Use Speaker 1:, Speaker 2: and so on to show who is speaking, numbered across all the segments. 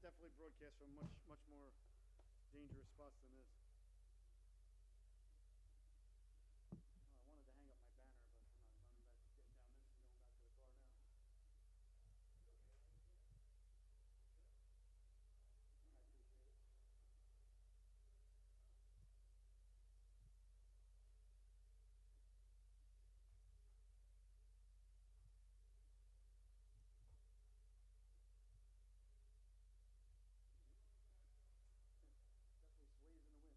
Speaker 1: definitely broadcast from much more dangerous spots than this. I wanted to hang up my banner, but I'm running back, getting down this and going back to the car now. I appreciate it. Definitely sways in the wind.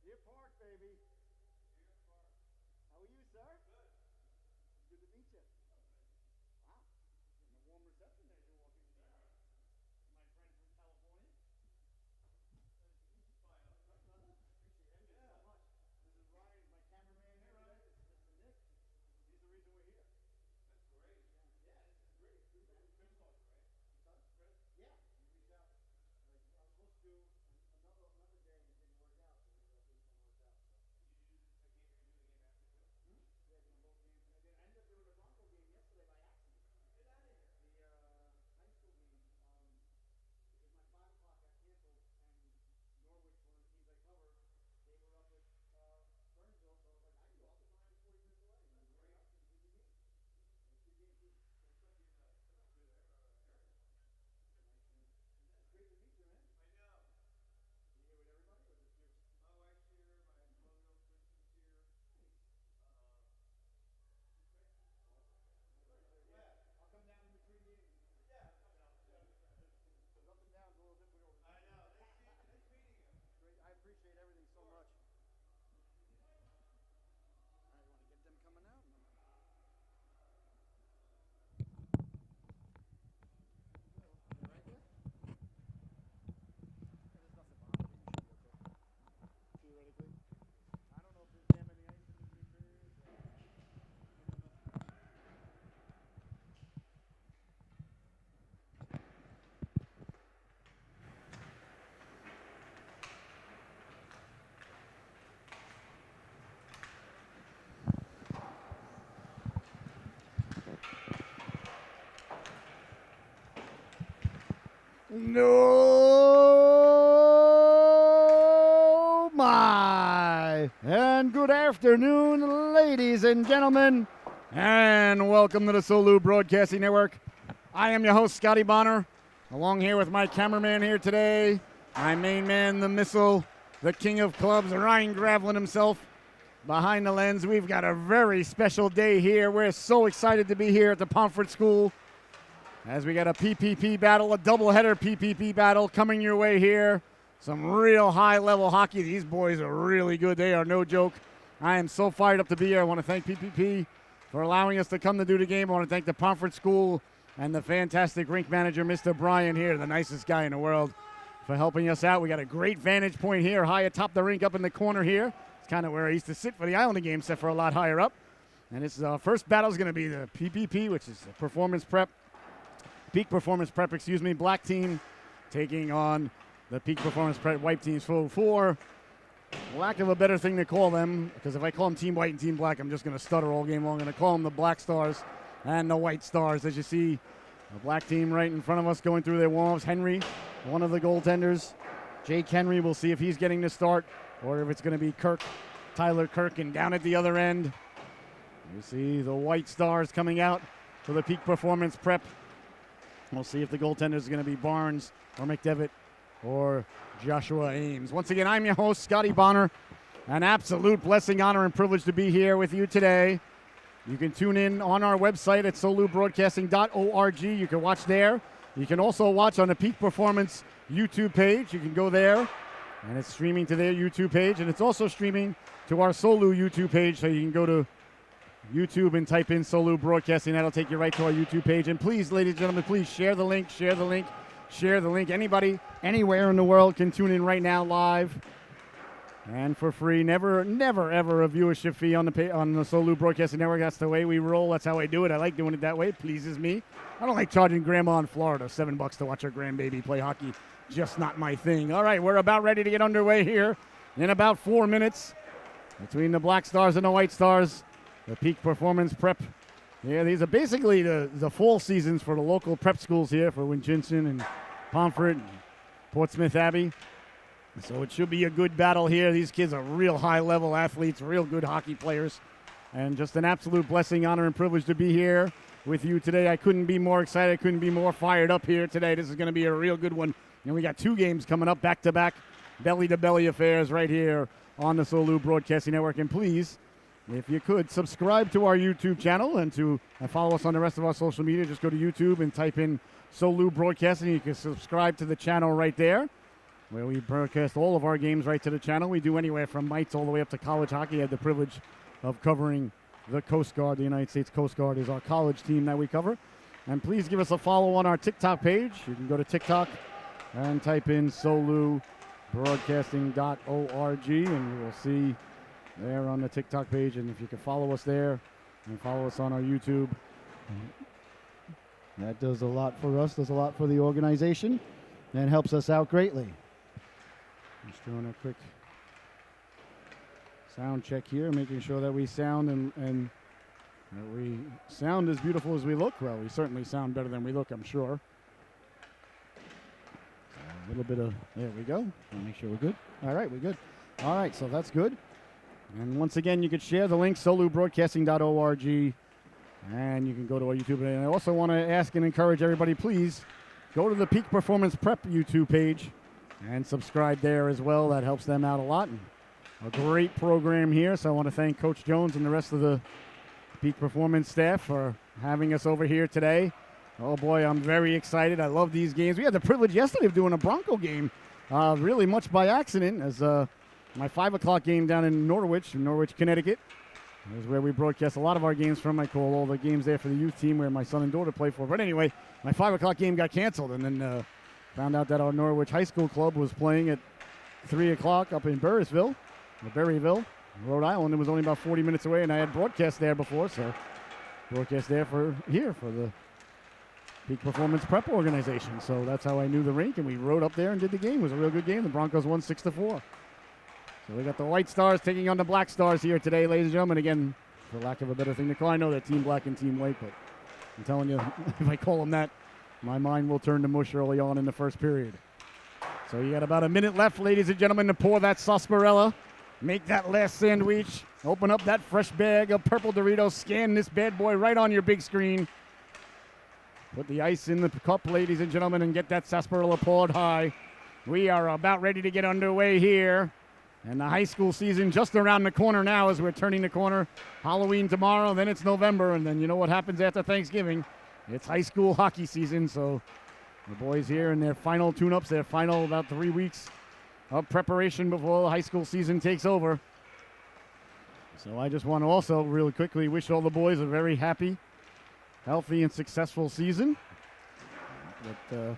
Speaker 1: Deer Park, baby. How are you, sir? Good to meet you. Wow. Getting a warm reception as you're walking in here. My friend from California. Appreciate it. Thank you so much. This is Ryan, my cameraman here today. This is Nick. He's the reason we're here. That's great. Yeah, this is great. Good, man. Chris called you, right? Son? Chris? Yeah. He reached out. Like, I was supposed to do another day and it didn't work out. So we got this one worked out. So. Yeah, doing both games. And I ended up doing the Bronco game yesterday by accident. Get out of here. The high school game. Because my 5 o'clock got canceled, and Norwich, one of the teams I cover, they were up at Burnsville, so I was like, I can go. I'll be behind 40 minutes away. And it was a good game. It was a good game, too. Especially in such a good area. Nice, man. It's great to meet you, man. I know. You here with everybody, or just yours? My wife's here. My 12-year-old Kristen's here. Nice. Yeah. I'll come down in between games. Yeah. Because up and down's a little different over there. I know. Nice meeting you. Great. I appreciate everything so much. All right, you want to get them coming out? Right there? There's nothing behind it. You should be okay. Theoretically. I don't know if there's damn any ice in these materials. No, my. And good afternoon, ladies and gentlemen, and welcome to the Solu Broadcasting Network. I am your host, Scotty Bonner, along here with my cameraman here today, my main man, the missile, the king of clubs, Ryan Gravlin himself. Behind the lens, we've got a very special day here. We're so excited to be here at the Pomfret School as we got a PPP battle, a doubleheader PPP battle coming your way here. Some real high-level hockey. These boys are really good. They are no joke. I am so fired up to be here. I want to thank PPP for allowing us to come to do the game. I want to thank the Pomfret School and the fantastic rink manager, Mr. Brian here, the nicest guy in the world, for helping us out. We got a great vantage point here, high atop the rink up in the corner here. It's kind of where I used to sit for the Islander game, except for a lot higher up. And this first battle is going to be the PPP, which is performance prep. Peak Performance Prep, Black team taking on the Peak Performance Prep White teams. For lack of a better thing to call them, because if I call them Team White and Team Black, I'm just going to stutter all game long. I'm going to call them the Black Stars and the White Stars. As you see, the Black team right in front of us going through their warm-ups. Henry, one of the goaltenders. Jake Henry, we'll see if he's getting the start or if it's going to be Tyler Kirk, and down at the other end, you see the White Stars coming out for the Peak Performance Prep. We'll see if the goaltender is going to be Barnes or McDevitt or Joshua Ames. Once again, I'm your host, Scotty Bonner. An absolute blessing, honor, and privilege to be here with you today. You can tune in on our website at solubroadcasting.org. You can watch there. You can also watch on the Peak Performance YouTube page. You can go there, and it's streaming to their YouTube page, and it's also streaming to our Solu YouTube page, so you can go to YouTube and type in Solu Broadcasting. That'll take you right to our YouTube page. And please, ladies and gentlemen, please share the link, share the link, share the link. Anybody, anywhere in the world can tune in right now live and for free. Never, ever a viewership fee on the Solu Broadcasting Network. That's the way we roll. That's how I do it. I like doing it that way. It pleases me. I don't like charging grandma in Florida $7 to watch her grandbaby play hockey. Just not my thing. All right, we're about ready to get underway here in about 4 minutes between the Black Stars and the White Stars. The Peak Performance Prep. Yeah, these are basically the fall seasons for the local prep schools here for Winchinson and Pomfret and Portsmouth Abbey. So it should be a good battle here. These kids are real high-level athletes, real good hockey players, and just an absolute blessing, honor, and privilege to be here with you today. I couldn't be more excited. I couldn't be more fired up here today. This is going to be a real good one. And we got 2 games coming up, back-to-back, belly-to-belly affairs right here on the Solu Broadcasting Network. And please, if you could, subscribe to our YouTube channel and follow us on the rest of our social media. Just go to YouTube and type in Solu Broadcasting. You can subscribe to the channel right there, where we broadcast all of our games right to the channel. We do anywhere from mites all the way up to college hockey. I had the privilege of covering the Coast Guard. The United States Coast Guard is our college team that we cover. And please give us a follow on our TikTok page. You can go to TikTok and type in solubroadcasting.org, and you will see there on the TikTok page. And if you can follow us there and follow us on our YouTube, that does a lot for us, does a lot for the organization, and helps us out greatly. Just doing a quick sound check here, making sure that we sound and that we sound as beautiful as we look. Well, we certainly sound better than we look, I'm sure. So a little bit of, there we go. Make sure we're good. All right, we're good. All right, so that's good. And once again, you could share the link, solubroadcasting.org, and you can go to our YouTube. And I also want to ask and encourage everybody, please go to the Peak Performance Prep YouTube page and subscribe there as well. That helps them out a lot. And a great program here, so I want to thank Coach Jones and the rest of the Peak Performance staff for having us over here today. Oh boy, I'm very excited. I love these games. We had the privilege yesterday of doing a Bronco game, really much by accident, as my 5 o'clock game down in Norwich, Connecticut. It was where we broadcast a lot of our games from. I call all the games there for the youth team where my son and daughter play for. But anyway, my 5 o'clock game got canceled, and then found out that our Norwich High School club was playing at 3 o'clock up in Berryville, Rhode Island. It was only about 40 minutes away, and I had broadcast there before, so broadcast there for the Peak Performance Prep organization. So that's how I knew the rink, and we rode up there and did the game. It was a real good game. The Broncos won 6-4. So we got the White Stars taking on the Black Stars here today, ladies and gentlemen. Again, for lack of a better thing to call, I know they're Team Black and Team White, but I'm telling you, if I call them that, my mind will turn to mush early on in the first period. So you got about a minute left, ladies and gentlemen, to pour that sarsaparilla. Make that last sandwich. Open up that fresh bag of purple Doritos. Scan this bad boy right on your big screen. Put the ice in the cup, ladies and gentlemen, and get that sarsaparilla poured high. We are about ready to get underway here. And the high school season just around the corner now as we're turning the corner. Halloween tomorrow, then it's November, and then you know what happens after Thanksgiving. It's high school hockey season, so the boys here in their final tune-ups, their final about 3 weeks of preparation before the high school season takes over. So I just want to also really quickly wish all the boys a very happy, healthy, and successful season. That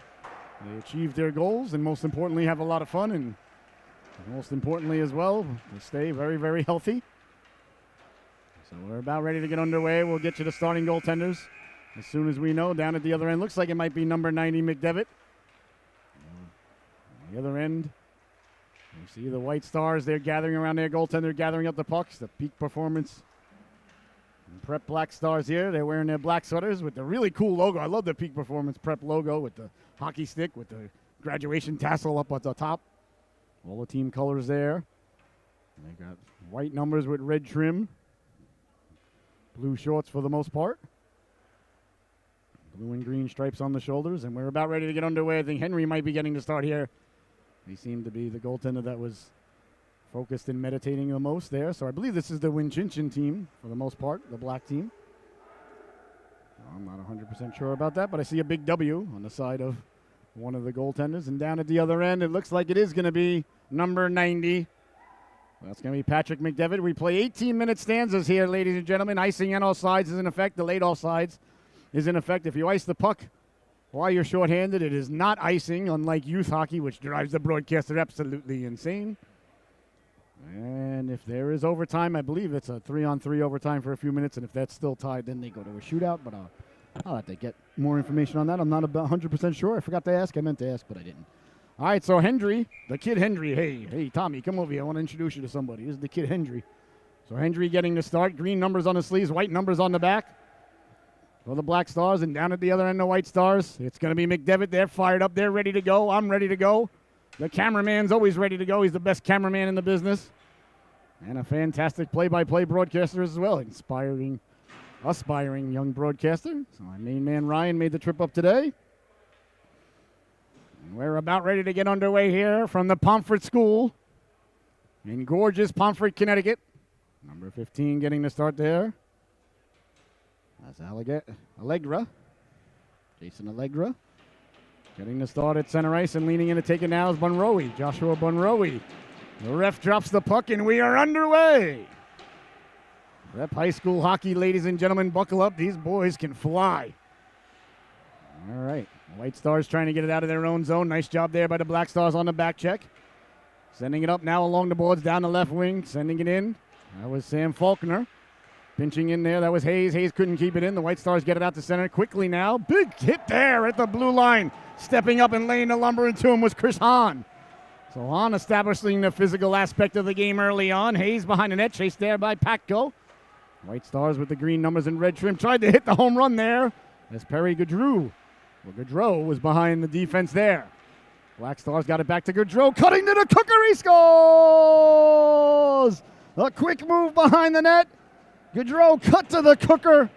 Speaker 1: they achieve their goals and most importantly have a lot of fun, and most importantly as well, they stay very, very healthy. So we're about ready to get underway. We'll get you the starting goaltenders as soon as we know. Down at the other end, looks like it might be number 90, McDevitt. On the other end, you see the White Stars. They're gathering around their goaltender, gathering up the pucks. The Peak Performance and Prep Black Stars here. They're wearing their black sweaters with the really cool logo. I love the Peak Performance Prep logo with the hockey stick with the graduation tassel up at the top. All the team colors there. They got white numbers with red trim. Blue shorts for the most part. Blue and green stripes on the shoulders. And we're about ready to get underway. I think Henry might be getting to start here. He seemed to be the goaltender that was focused and meditating the most there. So I believe this is the Winchinson team for the most part, the black team. I'm not 100% sure about that, but I see a big W on the side of one of the goaltenders. And down at the other end, it looks like it is going to be number 90, That's going to be Patrick McDevitt. We play 18-minute stanzas here, ladies and gentlemen. Icing on all sides is in effect. The late offsides is in effect. If you ice the puck while you're shorthanded, it is not icing, unlike youth hockey, which drives the broadcaster absolutely insane. And if there is overtime, I believe it's a 3-on-3 overtime for a few minutes, and if that's still tied, then they go to a shootout. But I'll have to get more information on that. I'm not about 100% sure. I forgot to ask. I meant to ask, but I didn't. All right, so Hendry, the kid Hendry. Hey, Tommy, come over here. I want to introduce you to somebody. This is the kid Hendry. So Hendry getting the start. Green numbers on the sleeves, white numbers on the back for the Black Stars. And down at the other end, the White Stars. It's going to be McDevitt. They're fired up. They're ready to go. I'm ready to go. The cameraman's always ready to go. He's the best cameraman in the business. And a fantastic play-by-play broadcaster as well. Aspiring young broadcaster. So my main man, Ryan, made the trip up today. And we're about ready to get underway here from the Pomfret School in gorgeous Pomfret, Connecticut. Number 15 getting the start there. That's Allegra. Jason Allegra. Getting the start at center ice and leaning in to take it now is Bunroe. Joshua Bunroe. The ref drops the puck and we are underway. Rep High School hockey, ladies and gentlemen, buckle up. These boys can fly. All right. White Stars trying to get it out of their own zone. Nice job there by the Black Stars on the back check. Sending it up now along the boards, down the left wing, sending it in. That was Sam Faulkner. Pinching in there, that was Hayes. Hayes couldn't keep it in. The White Stars get it out to center quickly now. Big hit there at the blue line. Stepping up and laying the lumber into him was Chris Hahn. So Hahn establishing the physical aspect of the game early on. Hayes behind the net, chased there by Patko. White Stars with the green numbers and red trim. Tried to hit the home run there as Perry Gaudreau. Well, Gaudreau was behind the defense there. Black Stars got it back to Gaudreau. Cutting to the cooker. He scores! A quick move behind the net. Gaudreau cut to the cooker.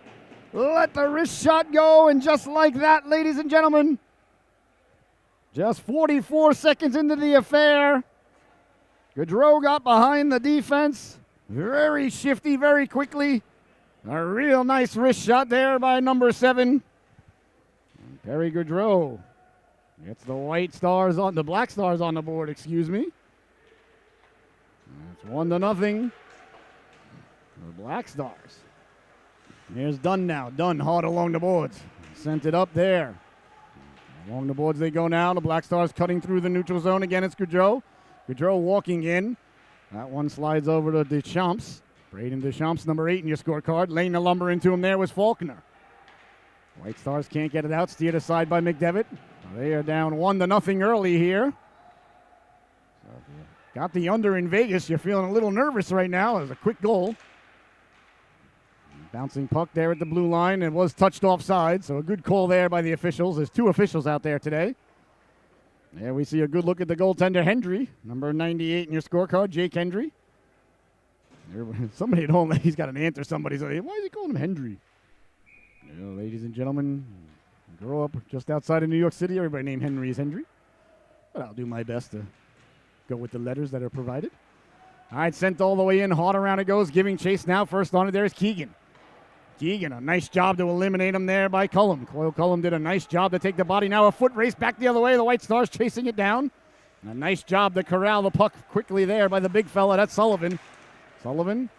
Speaker 1: Let the wrist shot go. And just like that, ladies and gentlemen, just 44 seconds into the affair, Gaudreau got behind the defense. Very shifty, very quickly. A real nice wrist shot there by number 7. And Perry Gaudreau gets the Black Stars on the board, excuse me. It's 1-0. The Black Stars. Here's Dunn now. Dunn hard along the boards. Sent it up there. Along the boards they go now. The Black Stars cutting through the neutral zone. Again, it's Gaudreau. Gaudreau walking in. That one slides over to Deschamps. Braden Deschamps, number 8 in your scorecard. Laying the lumber into him there was Faulkner. White Stars can't get it out. Steered aside by McDevitt. They are down 1-0 early here. So if you got the under in Vegas, you're feeling a little nervous right now. There's a quick goal. Bouncing puck there at the blue line. It was touched offside, so a good call there by the officials. There's 2 officials out there today. There we see a good look at the goaltender, Hendry, number 98 in your scorecard, Jake Hendry. Somebody at home, he's got an aunt or somebody. So why is he calling him Hendry? You know, ladies and gentlemen, I grew up just outside of New York City. Everybody named Henry is Hendry. But I'll do my best to go with the letters that are provided. All right, sent all the way in. Hard around it goes, giving chase now. First on it, there's Keegan. Keegan, a nice job to eliminate him there by Cullum. Coyle Cullum did a nice job to take the body. Now a foot race back the other way. The White Stars chasing it down. And a nice job to corral the puck quickly there by the big fella. That's Sullivan. Sullivan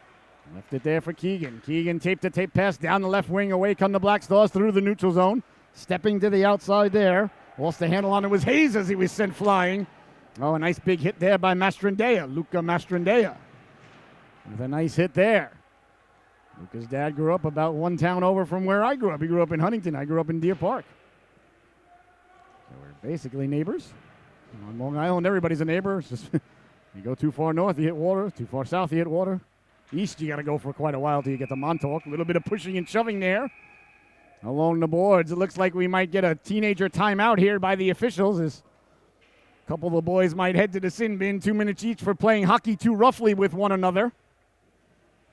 Speaker 1: left it there for Keegan. Keegan tape to tape pass down the left wing. Away come the Black Stars through the neutral zone. Stepping to the outside there. Lost the handle on it was Hayes as he was sent flying. Oh, a nice big hit there by Mastrandea. Luca Mastrandea with a nice hit there. Luca's dad grew up about one town over from where I grew up. He grew up in Huntington. I grew up in Deer Park. So we're basically neighbors. On Long Island, everybody's a neighbor. It's just you go too far north, you hit water. Too far south, you hit water. East, you got to go for quite a while till you get to Montauk. A little bit of pushing and shoving there along the boards. It looks like we might get a teenager timeout here by the officials as a couple of the boys might head to the sin bin. 2 minutes each for playing hockey too roughly with one another.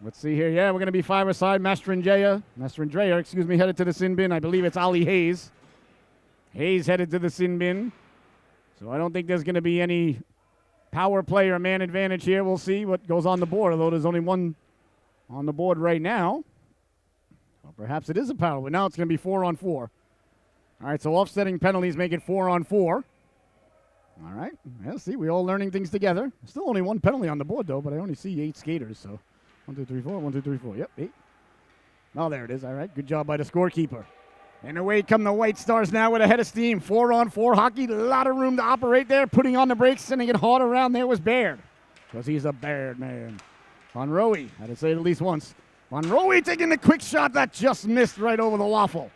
Speaker 1: Let's see here. Yeah, we're going to be 5-a-side. Mastrandrea, headed to the sin bin. I believe it's Ollie Hayes. Hayes headed to the sin bin. So I don't think there's going to be any power play or man advantage here. We'll see what goes on the board, although there's only one on the board right now. Well, perhaps it is a power, but now it's going to be 4-on-4. All right, so offsetting penalties make it 4-on-4. All right. Well, see, we all learning things together. Still only one penalty on the board, though, but I only see 8 skaters, so 1, 2, 3, 4, 1, 2, 3, 4. Yep, 8. Oh, there it is. All right. Good job by the scorekeeper. And away come the White Stars now with a head of steam. 4-on-4 hockey. A lot of room to operate there. Putting on the brakes, sending it hard around there was Baird. Because he's a Baird man. Von Rowe, had to say it at least once. Von Rowe taking the quick shot that just missed right over the waffle.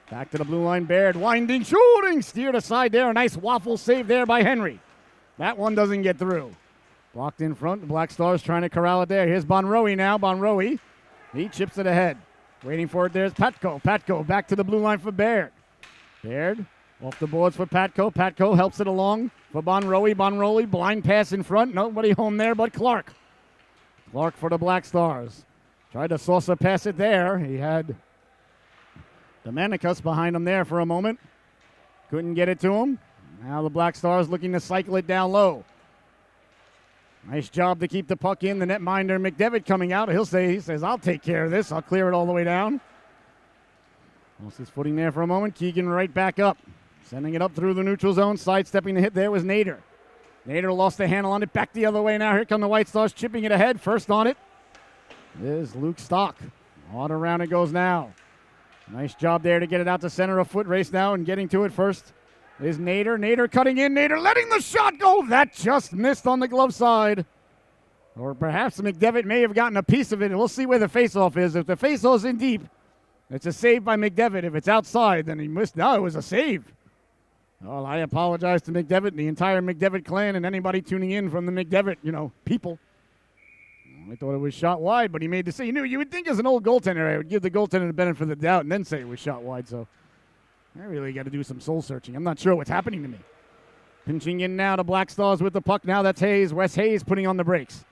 Speaker 1: Back to the blue line, Baird. Winding, shooting. Steered aside there. A nice waffle save there by Henry. That one doesn't get through. Blocked in front. The Black Stars trying to corral it there. Here's Von Rowe now. Von Rowe. He chips it ahead. Waiting for it, there's Patko. Patko back to the blue line for Baird. Baird off the boards for Patko. Patko helps it along for Von Rowe. Von Rowe, blind pass in front. Nobody home there but Clark. Clark for the Black Stars. Tried to saucer pass it there. He had Domenikus behind him there for a moment. Couldn't get it to him. Now the Black Stars looking to cycle it down low. Nice job to keep the puck in. The netminder, McDevitt, coming out. He says, I'll take care of this. I'll clear it all the way down. Lost his footing there for a moment. Keegan right back up. Sending it up through the neutral zone. Sidestepping the hit there was Nader. Nader lost the handle on it. Back the other way now. Here come the White Stars chipping it ahead. First on it is Luke Stock. On around it goes now. Nice job there to get it out to center. A foot race now and getting to it first is Nader. Nader cutting in. Nader letting the shot go. That just missed on the glove side. Or perhaps McDevitt may have gotten a piece of it. And we'll see where the faceoff is. If the faceoff's in deep, it's a save by McDevitt. If it's outside, then he missed. No, it was a save. Well, I apologize to McDevitt and the entire McDevitt clan and anybody tuning in from the McDevitt, people. I thought it was shot wide, but he made the save. You would think as an old goaltender, I would give the goaltender the benefit of the doubt and then say it was shot wide. So I really got to do some soul searching. I'm not sure what's happening to me. Pinching in now to Black Stars with the puck. Now that's Hayes. Wes Hayes putting on the brakes.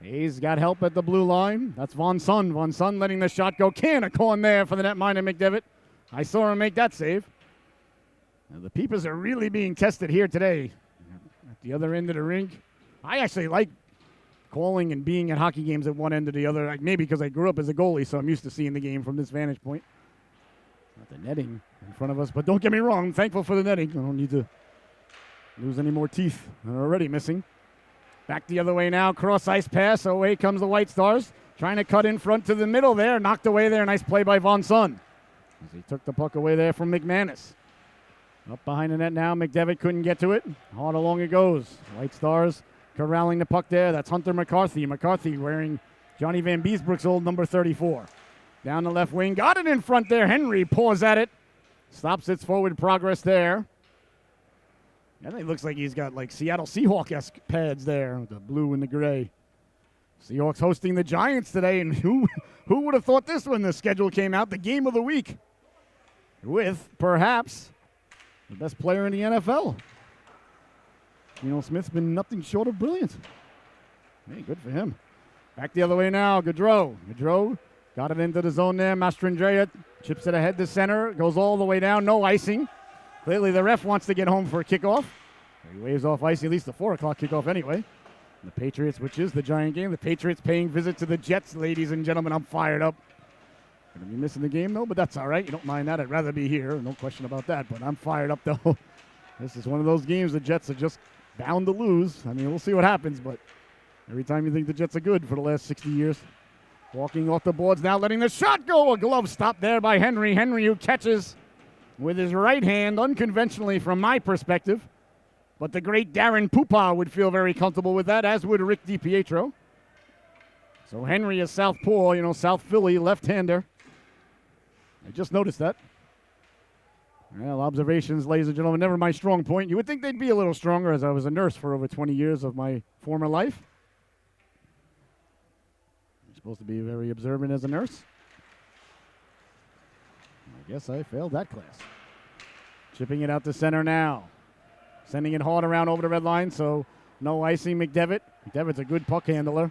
Speaker 1: Hayes got help at the blue line. That's Von Sun. Von Sun letting the shot go. Can a corn there for the netminder McDevitt. I saw him make that save. Now the Peepers are really being tested here today. At the other end of the rink. I actually like calling and being at hockey games at one end or the other. Maybe because I grew up as a goalie, so I'm used to seeing the game from this vantage point. Not the netting in front of us, but don't get me wrong, I'm thankful for the netting. I don't need to lose any more teeth than are already missing. Back the other way now, cross ice pass. Away comes the White Stars. Trying to cut in front to the middle there. Knocked away there. Nice play by Von Sun. As he took the puck away there from McManus. Up behind the net now. McDevitt couldn't get to it. Hard along it goes. White Stars corralling the puck there. That's Hunter McCarthy. McCarthy wearing Johnny Van Beesbrook's old number 34. Down the left wing. Got it in front there. Henry paws at it. Stops its forward progress there. I think it looks like he's got like Seattle Seahawk-esque pads there, the blue and the gray. Seahawks hosting the Giants today, and who would have thought this when the schedule came out? The game of the week with, perhaps, the best player in the NFL. Smith's been nothing short of brilliant. Hey, good for him. Back the other way now, Gaudreau. Gaudreau got it into the zone there. Mastrandrea chips it ahead to center, goes all the way down, no icing. Clearly, the ref wants to get home for a kickoff. He waves off ice, at least the 4 o'clock kickoff anyway. The Patriots, which is the Giant game. The Patriots paying visit to the Jets, ladies and gentlemen. I'm fired up. Going to be missing the game, though, but that's all right. You don't mind that. I'd rather be here. No question about that, but I'm fired up, though. This is one of those games the Jets are just bound to lose. I mean, we'll see what happens, but every time you think the Jets are good for the last 60 years. Walking off the boards now, letting the shot go. A glove stop there by Henry. Henry who catches with his right hand, unconventionally from my perspective. But the great Darren Pupa would feel very comfortable with that, as would Rick DiPietro. So Henry is southpaw, South Philly, left-hander. I just noticed that. Well, observations, ladies and gentlemen, never my strong point. You would think they'd be a little stronger, as I was a nurse for over 20 years of my former life. I'm supposed to be very observant as a nurse. I guess I failed that class. Chipping it out to center now. Sending it hard around over the red line, so no icing. McDevitt. McDevitt's a good puck handler.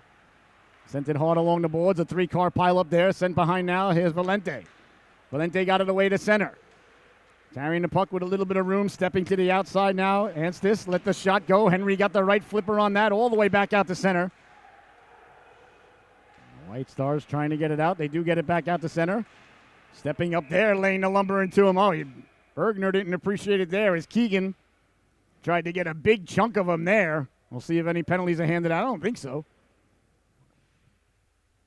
Speaker 1: Sent it hard along the boards. A 3-car pile up there. Sent behind now. Here's Valente. Valente got it away to center. Carrying the puck with a little bit of room. Stepping to the outside now. Anstis let the shot go. Henry got the right flipper on that all the way back out to center. White Stars trying to get it out. They do get it back out to center. Stepping up there, laying the lumber into him. Oh, Bergner didn't appreciate it there as Keegan Tried to get a big chunk of them there. We'll see if any penalties are handed out. I don't think so.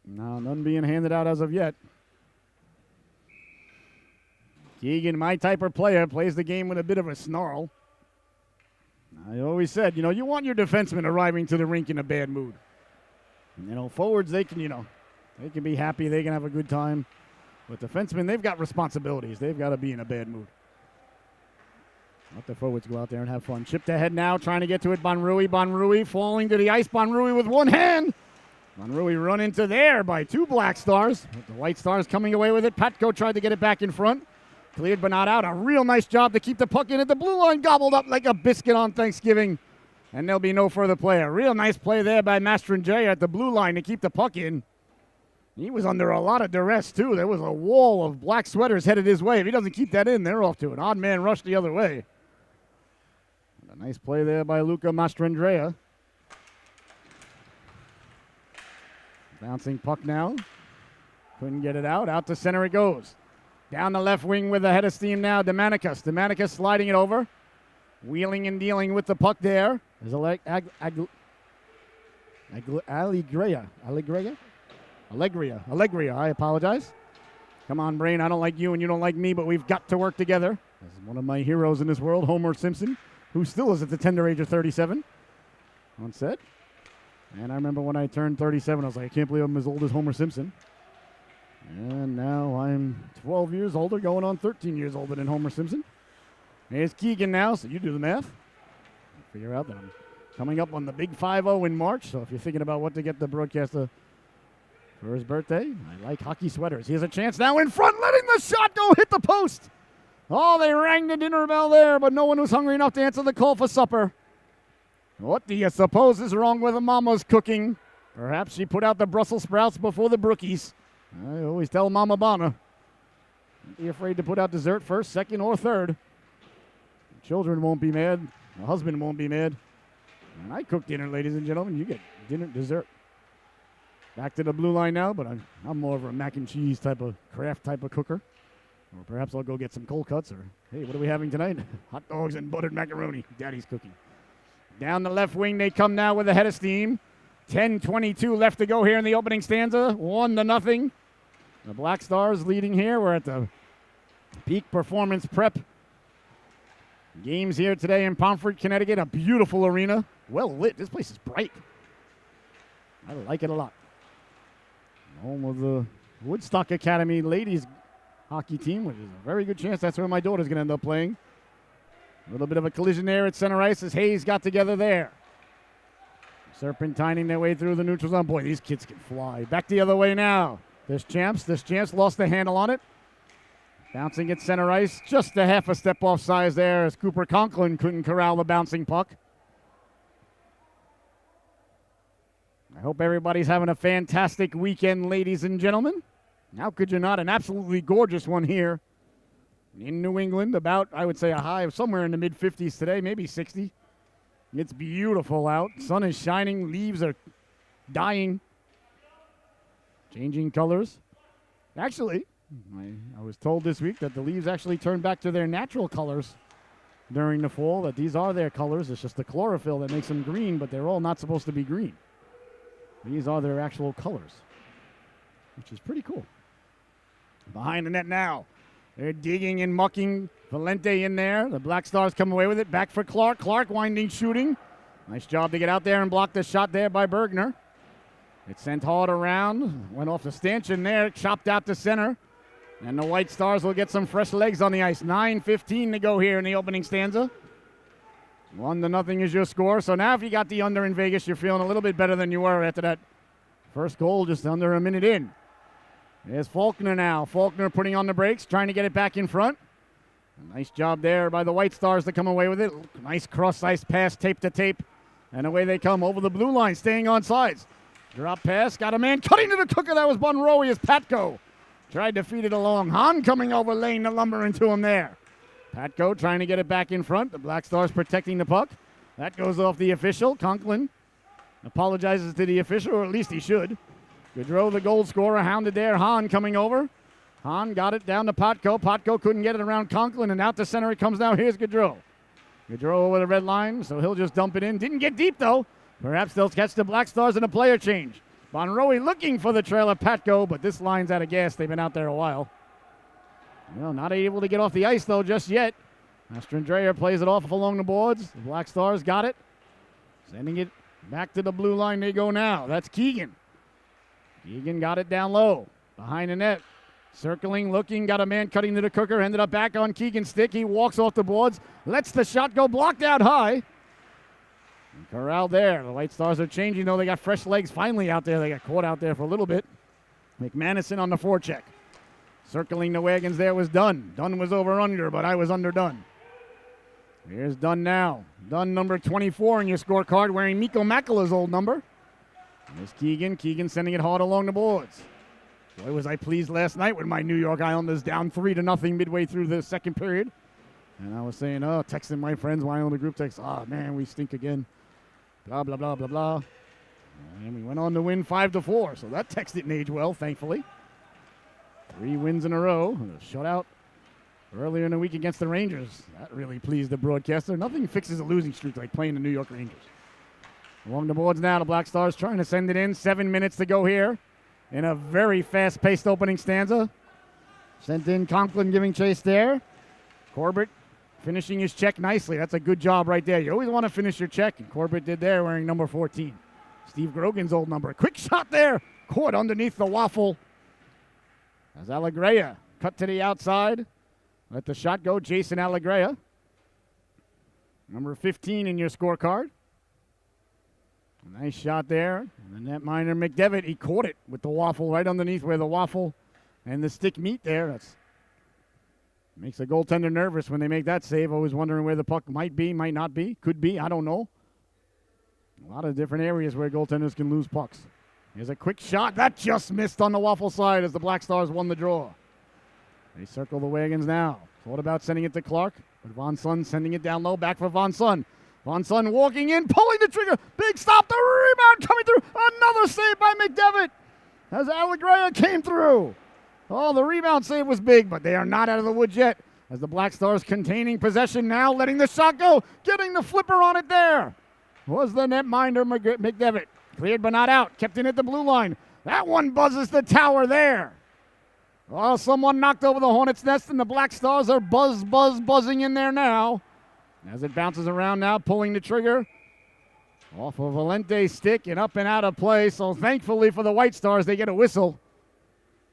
Speaker 1: No, none being handed out as of yet. Keegan, my type of player, plays the game with a bit of a snarl. I always said, you want your defensemen arriving to the rink in a bad mood. Forwards, they can, they can be happy. They can have a good time. But defensemen, they've got responsibilities. They've got to be in a bad mood. Let the forwards go out there and have fun. Chipped ahead now, trying to get to it. Bonrui falling to the ice. Bonrui with one hand. Bonrui run into there by two Black Stars. With the White Stars coming away with it. Patko tried to get it back in front. Cleared but not out. A real nice job to keep the puck in at the blue line. Gobbled up like a biscuit on Thanksgiving. And there'll be no further play. A real nice play there by Mastrangea at the blue line to keep the puck in. He was under a lot of duress, too. There was a wall of black sweaters headed his way. If he doesn't keep that in, they're off to an odd man rush the other way. A nice play there by Luca Mastrangea. Bouncing puck now. Couldn't get it out. Out to center it goes. Down the left wing with the head of steam now. Demanicus. Demanicus sliding it over. Wheeling and dealing with the puck there. There's Allegria, I apologize. Come on, Brain, I don't like you and you don't like me, but we've got to work together. This is one of my heroes in this world, Homer Simpson, who still is at the tender age of 37. On set. And I remember when I turned 37, I was like, I can't believe I'm as old as Homer Simpson. And now I'm 12 years older, going on 13 years older than Homer Simpson. Here's Keegan now, so you do the math. Figure out that I'm coming up on the big 5-0 in March, so if you're thinking about what to get the broadcaster for his birthday, I like hockey sweaters. He has a chance now in front, letting the shot go hit the post. Oh, they rang the dinner bell there, but no one was hungry enough to answer the call for supper. What do you suppose is wrong with a mama's cooking? Perhaps she put out the Brussels sprouts before the brookies. I always tell Mama Bonner, don't be afraid to put out dessert first, second, or third. The children won't be mad. The husband won't be mad. And I cook dinner, ladies and gentlemen. You get dinner, dessert. Back to the blue line now, but I'm more of a mac and cheese type of craft type of cooker. Or perhaps I'll go get some cold cuts, or, hey, what are we having tonight? Hot dogs and buttered macaroni. Daddy's cooking. Down the left wing, they come now with a head of steam. 10:22 left to go here in the opening stanza. 1-0. The Black Stars leading here. We're at the peak performance prep games here today in Pomfret, Connecticut. A beautiful arena. Well lit. This place is bright. I like it a lot. Home of the Woodstock Academy ladies hockey team, which is a very good chance that's where my daughter's going to end up playing. A little bit of a collision there at center ice as Hayes got together there. Serpentining their way through the neutral zone. Boy, these kids can fly. Back the other way now. This champs lost the handle on it. Bouncing at center ice. Just a half a step off size there as Cooper Conklin couldn't corral the bouncing puck. I hope everybody's having a fantastic weekend, ladies and gentlemen. How could you not? An absolutely gorgeous one here in New England. About, I would say, a high of somewhere in the mid-50s today, maybe 60. It's beautiful out. Sun is shining. Leaves are dying. Changing colors. Actually, I was told this week that the leaves actually turn back to their natural colors during the fall, that these are their colors. It's just the chlorophyll that makes them green, but they're all not supposed to be green. These are their actual colors, which is pretty cool. Behind the net now. They're digging and mucking. Valente in there. The Black Stars come away with it. Back for Clark. Clark winding, shooting. Nice job to get out there and block the shot there by Bergner. It's sent hard around. Went off the stanchion there. Chopped out to center. And the White Stars will get some fresh legs on the ice. 9:15 to go here in the opening stanza. 1-0 is your score. So now if you got the under in Vegas, you're feeling a little bit better than you were after that first goal just under a minute in. There's Faulkner now. Faulkner putting on the brakes, trying to get it back in front. A nice job there by the White Stars to come away with it. Nice cross-ice pass, tape to tape. And away they come over the blue line, staying on sides. Drop pass, got a man cutting to the cooker. That was Bonrowie as Patko tried to feed it along. Hahn coming over, laying the lumber into him there. Patko trying to get it back in front. The Black Stars protecting the puck. That goes off the official. Conklin apologizes to the official, or at least he should. Gaudreau, the goal scorer, hounded there. Hahn coming over. Hahn got it down to Patko. Patko couldn't get it around Conklin, and out to center it comes now. Here's Gaudreau. Gaudreau over the red line, so he'll just dump it in. Didn't get deep, though. Perhaps they'll catch the Black Stars in a player change. Bonroe looking for the trailer Patco, but this line's out of gas. They've been out there a while. Well, not able to get off the ice, though, just yet. Mastrandrea plays it off along the boards. The Black Stars got it. Sending it back to the blue line they go now. That's Keegan. Keegan got it down low, behind the net. Circling, looking, got a man cutting to the cooker. Ended up back on Keegan's stick. He walks off the boards, lets the shot go, blocked out high. And corralled there. The White Stars are changing, though. They got fresh legs finally out there. They got caught out there for a little bit. McManison on the forecheck. Circling the wagons there was Dunn. Dunn was over under, but I was underdone. Here's Dunn now. Dunn number 24 in your scorecard, wearing Mikko Makala's old number. There's Keegan. Keegan sending it hard along the boards. Boy, was I pleased last night when my New York Islanders down 3-0 midway through the second period. And I was saying, texting my friends, my Islander group text, man, we stink again. Blah, blah, blah, blah, blah. And we went on to win 5-4, so that text didn't age well, thankfully. 3 wins in a row. A shutout earlier in the week against the Rangers. That really pleased the broadcaster. Nothing fixes a losing streak like playing the New York Rangers. Along the boards now, the Black Stars trying to send it in. 7 minutes to go here in a very fast-paced opening stanza. Sent in, Conklin giving chase there. Corbett finishing his check nicely. That's a good job right there. You always want to finish your check, and Corbett did there wearing number 14. Steve Grogan's old number. A quick shot there. Caught underneath the waffle. As Allegreia cut to the outside. Let the shot go. Jason Allegreia. Number 15 in your scorecard. Nice shot there. And the netminder McDevitt, he caught it with the waffle right underneath where the waffle and the stick meet there. That's makes a goaltender nervous when they make that save. Always wondering where the puck might be, might not be, could be. I don't know. A lot of different areas where goaltenders can lose pucks. Here's a quick shot. That just missed on the waffle side as the Black Stars won the draw. They circle the wagons now. Thought about sending it to Clark, but Von Sun sending it down low. Back for Von Sun. Von Sun walking in, pulling the trigger. Big stop. The rebound coming through. Another save by McDevitt as Allegreia came through. Oh, the rebound save was big, but they are not out of the woods yet. As the Black Stars containing possession now, letting the shot go. Getting the flipper on it there was the netminder McDevitt. Cleared but not out. Kept in at the blue line. That one buzzes the tower there. Oh, someone knocked over the Hornets' nest, and the Black Stars are buzzing in there now. As it bounces around now, pulling the trigger off of Valente's stick and up and out of play. So thankfully for the White Stars, they get a whistle.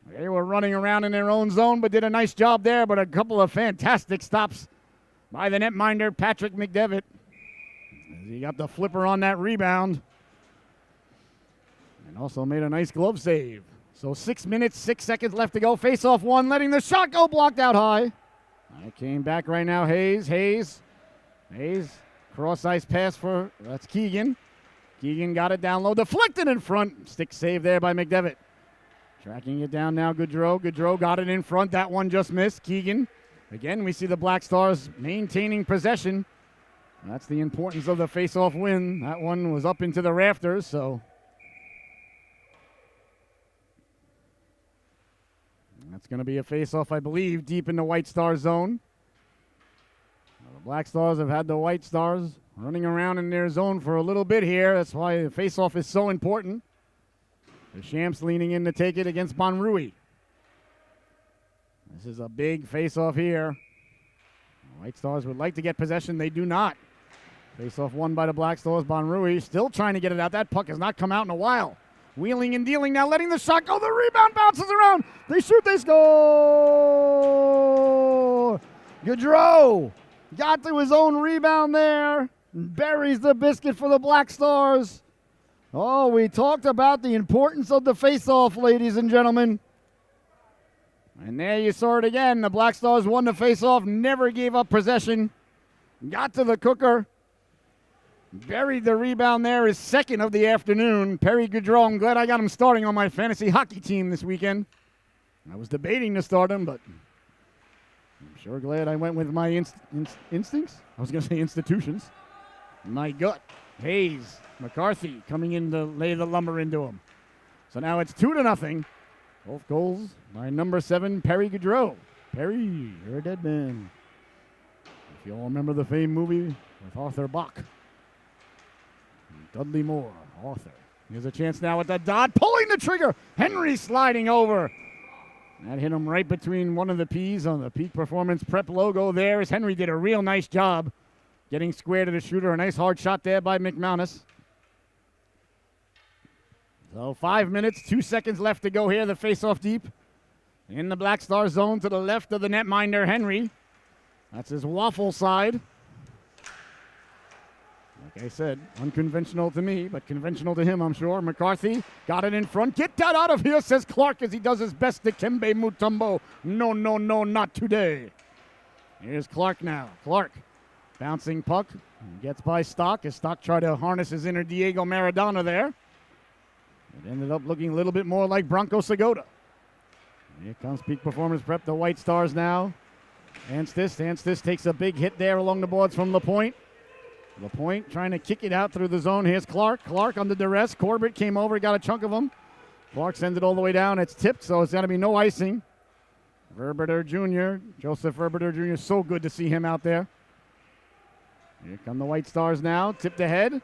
Speaker 1: They were running around in their own zone, but did a nice job there. But a couple of fantastic stops by the netminder, Patrick McDevitt. As he got the flipper on that rebound. And also made a nice glove save. So 6 minutes, 6 seconds left to go. Face-off one, letting the shot go, blocked out high. I came back right now, Hayes, cross-ice pass for, that's Keegan. Keegan got it down low, deflected in front. Stick save there by McDevitt. Tracking it down now, Gaudreau. Gaudreau got it in front. That one just missed. Keegan. Again, we see the Black Stars maintaining possession. That's the importance of the face-off win. That one was up into the rafters, so. That's going to be a face-off, I believe, deep in the White Star zone. The Black Stars have had the White Stars running around in their zone for a little bit here. That's why the face-off is so important. The Champs leaning in to take it against Bonrui. This is a big face-off here. The White Stars would like to get possession. They do not. Face-off won by the Black Stars. Bonrui still trying to get it out. That puck has not come out in a while. Wheeling and dealing now, letting the shot go. The rebound bounces around. They shoot, they score. Gaudreau got to his own rebound there. Buries the biscuit for the Black Stars. Oh, we talked about the importance of the face-off, ladies and gentlemen. And there you saw it again. The Black Stars won the face-off, never gave up possession. Got to the cooker. Buried the rebound there, his second of the afternoon. Perry Gaudreau, I'm glad I got him starting on my fantasy hockey team this weekend. I was debating to start him, but I'm sure glad I went with my instincts. I was going to say institutions. My gut. Hayes, McCarthy coming in to lay the lumber into him. So now it's 2-0. Both goals by number 7, Perry Gaudreau. Perry, you're a dead man. If you all remember the famed movie with Arthur Bach. Dudley Moore, Arthur. Here's a chance now with the dot, pulling the trigger. Henry sliding over. That hit him right between one of the P's on the Peak Performance Prep logo there, as Henry did a real nice job getting square to the shooter. A nice hard shot there by McManus. So 5 minutes, 2 seconds left to go here. The face-off deep in the Black Star zone to the left of the netminder, Henry. That's his waffle side. Like I said, unconventional to me, but conventional to him, I'm sure. McCarthy got it in front. Get that out of here, says Clark as he does his best to Kembe Mutombo. No, no, no, not today. Here's Clark now. Clark bouncing puck. Gets by Stock as Stock tried to harness his inner Diego Maradona there. It ended up looking a little bit more like Bronco Segota. Here comes Peak Performance Prep, the White Stars now. Anstis takes a big hit there along the boards from LaPointe. LaPointe trying to kick it out through the zone. Here's Clark. Clark under duress. Corbett came over, got a chunk of him. Clark sends it all the way down. It's tipped, so it's got to be no icing. Verbeter Jr., Joseph Verbeter Jr., so good to see him out there. Here come the White Stars now. Tipped ahead.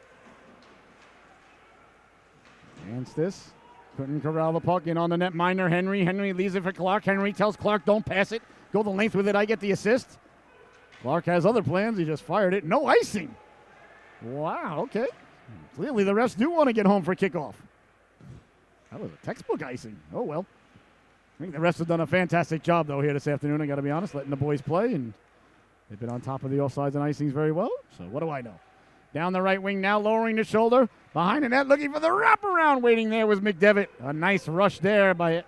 Speaker 1: Anstis couldn't corral the puck in on the net. Minor Henry. Henry leaves it for Clark. Henry tells Clark, don't pass it. Go the length with it. I get the assist. Clark has other plans. He just fired it. No icing. Wow, okay. Clearly the refs do want to get home for kickoff. That was a textbook icing. Oh, well. I think the refs have done a fantastic job, though, here this afternoon, I got to be honest, letting the boys play, and they've been on top of the offsides and icings very well, so what do I know? Down the right wing now, lowering the shoulder. Behind the net, looking for the wraparound. Waiting there was McDevitt. A nice rush there by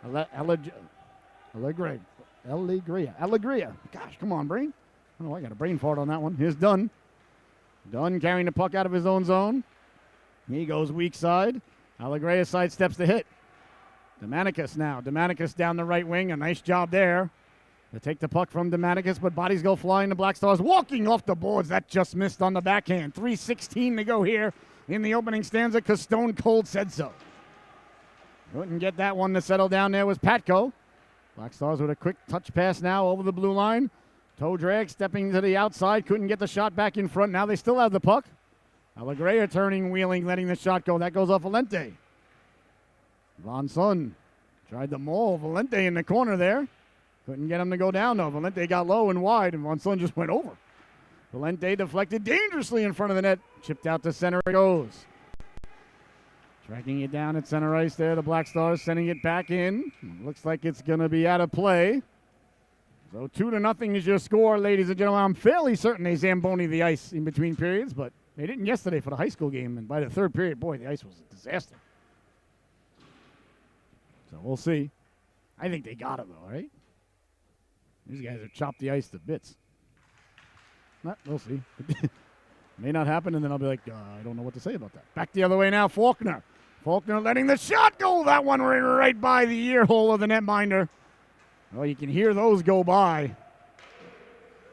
Speaker 1: Allegria. Gosh, come on, brain. Oh, I got a brain fart on that one. Here's Dunn. Dunn carrying the puck out of his own zone. He goes weak side. Allegria sidesteps the hit. Demanicus now. Demanicus down the right wing. A nice job there to take the puck from Demanicus, but bodies go flying. The Black Stars walking off the boards. That just missed on the backhand. 3:16 to go here in the opening stanza because Stone Cold said so. Couldn't get that one to settle down there was Patko. Black Stars with a quick touch pass now over the blue line. Toe drag stepping to the outside. Couldn't get the shot back in front. Now they still have the puck. Allegria turning, wheeling, letting the shot go. That goes off Valente. Von Sun tried to maul Valente in the corner there. Couldn't get him to go down, though. Valente got low and wide, and Von Sun just went over. Valente deflected dangerously in front of the net. Chipped out to center it goes. Tracking it down at center ice there. The Black Stars sending it back in. Looks like it's going to be out of play. So 2-0 is your score, ladies and gentlemen. I'm fairly certain they Zamboni the ice in between periods, but they didn't yesterday for the high school game. And by the third period, boy, the ice was a disaster. So we'll see. I think they got it, though, right? These guys have chopped the ice to bits. We'll see. May not happen, and then I'll be like, I don't know what to say about that. Back the other way now, Faulkner. Faulkner letting the shot go. That one right by the ear hole of the netminder. Well, you can hear those go by.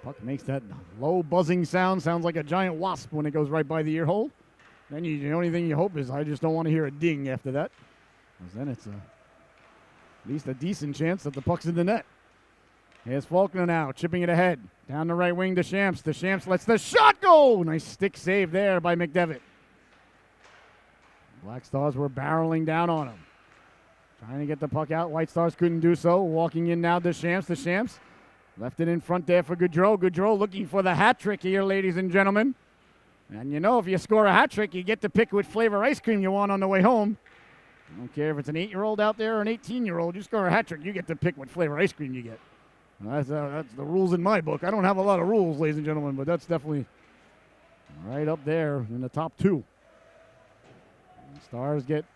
Speaker 1: Puck makes that low buzzing sound. Sounds like a giant wasp when it goes right by the ear hole. Then the only thing you hope is I just don't want to hear a ding after that. Because then it's at least a decent chance that the puck's in the net. Here's Faulkner now, chipping it ahead. Down the right wing to Shamps. Shamps lets the shot go. Nice stick save there by McDevitt. Black Stars were barreling down on him. Trying to get the puck out. White Stars couldn't do so. Walking in now to Shamps. Shamps left it in front there for Gaudreau. Gaudreau looking for the hat trick here, ladies and gentlemen. And you know, if you score a hat trick, you get to pick what flavor ice cream you want on the way home. I don't care if it's an 8-year-old out there or an 18-year-old. You score a hat trick, you get to pick what flavor ice cream you get. That's the rules in my book. I don't have a lot of rules, ladies and gentlemen, but that's definitely right up there in the top two.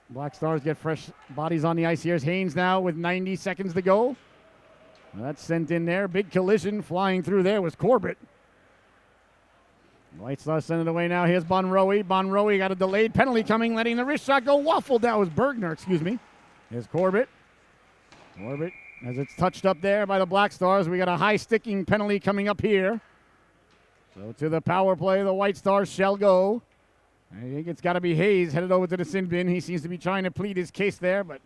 Speaker 1: Black Stars get fresh bodies on the ice. Here's Haynes now with 90 seconds to go. Well, that's sent in there. Big collision flying through there was Corbett. White Stars send it away now. Here's Bonroe. Bonroe got a delayed penalty coming, letting the wrist shot go waffled. That was Bergner, excuse me. Here's Corbett. Corbett, as it's touched up there by the Black Stars. We got a high sticking penalty coming up here. So to the power play, the White Stars shall go. I think it's got to be Hayes headed over to the sin bin. He seems to be trying to plead his case there, but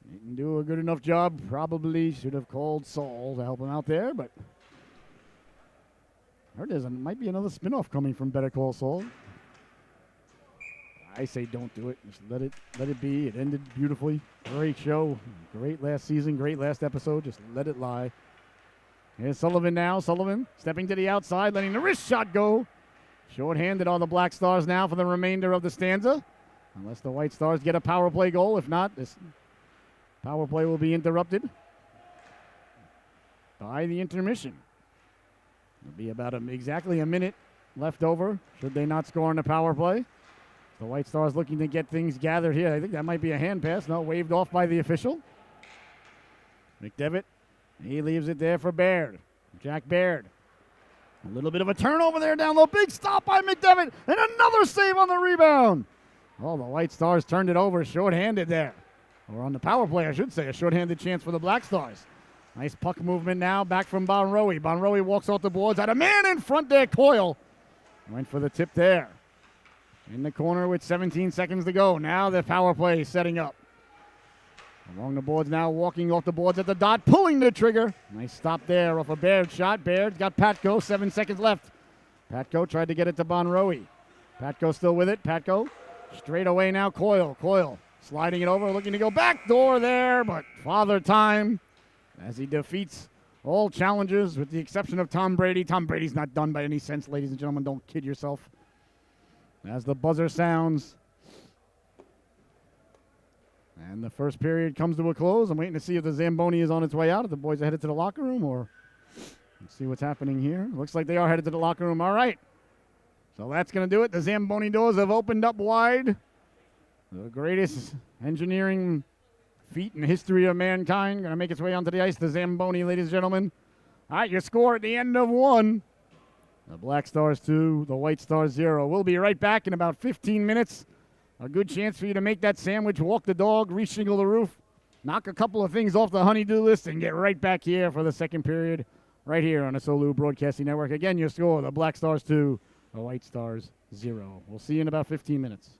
Speaker 1: didn't do a good enough job. Probably should have called Saul to help him out there, but I heard might be another spinoff coming from Better Call Saul. I say don't do it. Just let it be. It ended beautifully. Great show. Great last season. Great last episode. Just let it lie. Here's Sullivan now. Sullivan stepping to the outside, letting the wrist shot go. Short-handed on the Black Stars now for the remainder of the stanza. Unless the White Stars get a power play goal. If not, this power play will be interrupted by the intermission. It'll be about exactly a minute left over should they not score on the power play. The White Stars looking to get things gathered here. I think that might be a hand pass. No, waved off by the official. McDevitt, he leaves it there for Baird. Jack Baird. A little bit of a turnover there down low. Big stop by McDevitt. And another save on the rebound. Oh, the White Stars turned it over short-handed there. Or on the power play, I should say. A short-handed chance for the Black Stars. Nice puck movement now. Back from Bonroe. Bonroe walks off the boards. Had a man in front there. Coyle went for the tip there. In the corner with 17 seconds to go. Now the power play setting up. Along the boards now, walking off the boards at the dot, pulling the trigger. Nice stop there off a Baird shot. Baird's got Patko, 7 seconds left. Patko tried to get it to Bonroe. Patko still with it. Patko straight away now, Coyle. Coyle sliding it over, looking to go back door there, but Father Time as he defeats all challengers with the exception of Tom Brady. Tom Brady's not done by any sense, ladies and gentlemen. Don't kid yourself. As the buzzer sounds and the first period comes to a close, I'm waiting to see if the Zamboni is on its way out, if the boys are headed to the locker room, or let's see what's happening here. Looks like they are headed to the locker room. All right. So that's going to do it. The Zamboni doors have opened up wide. The greatest engineering feat in the history of mankind going to make its way onto the ice. The Zamboni, ladies and gentlemen. All right, your score at the end of 1. The Black Stars 2, the White Stars 0. We'll be right back in about 15 minutes. A good chance for you to make that sandwich, walk the dog, reshingle the roof, knock a couple of things off the honey-do list, and get right back here for the second period right here on the Solu Broadcasting Network. Again, your score, the Black Stars 2, the White Stars 0. We'll see you in about 15 minutes.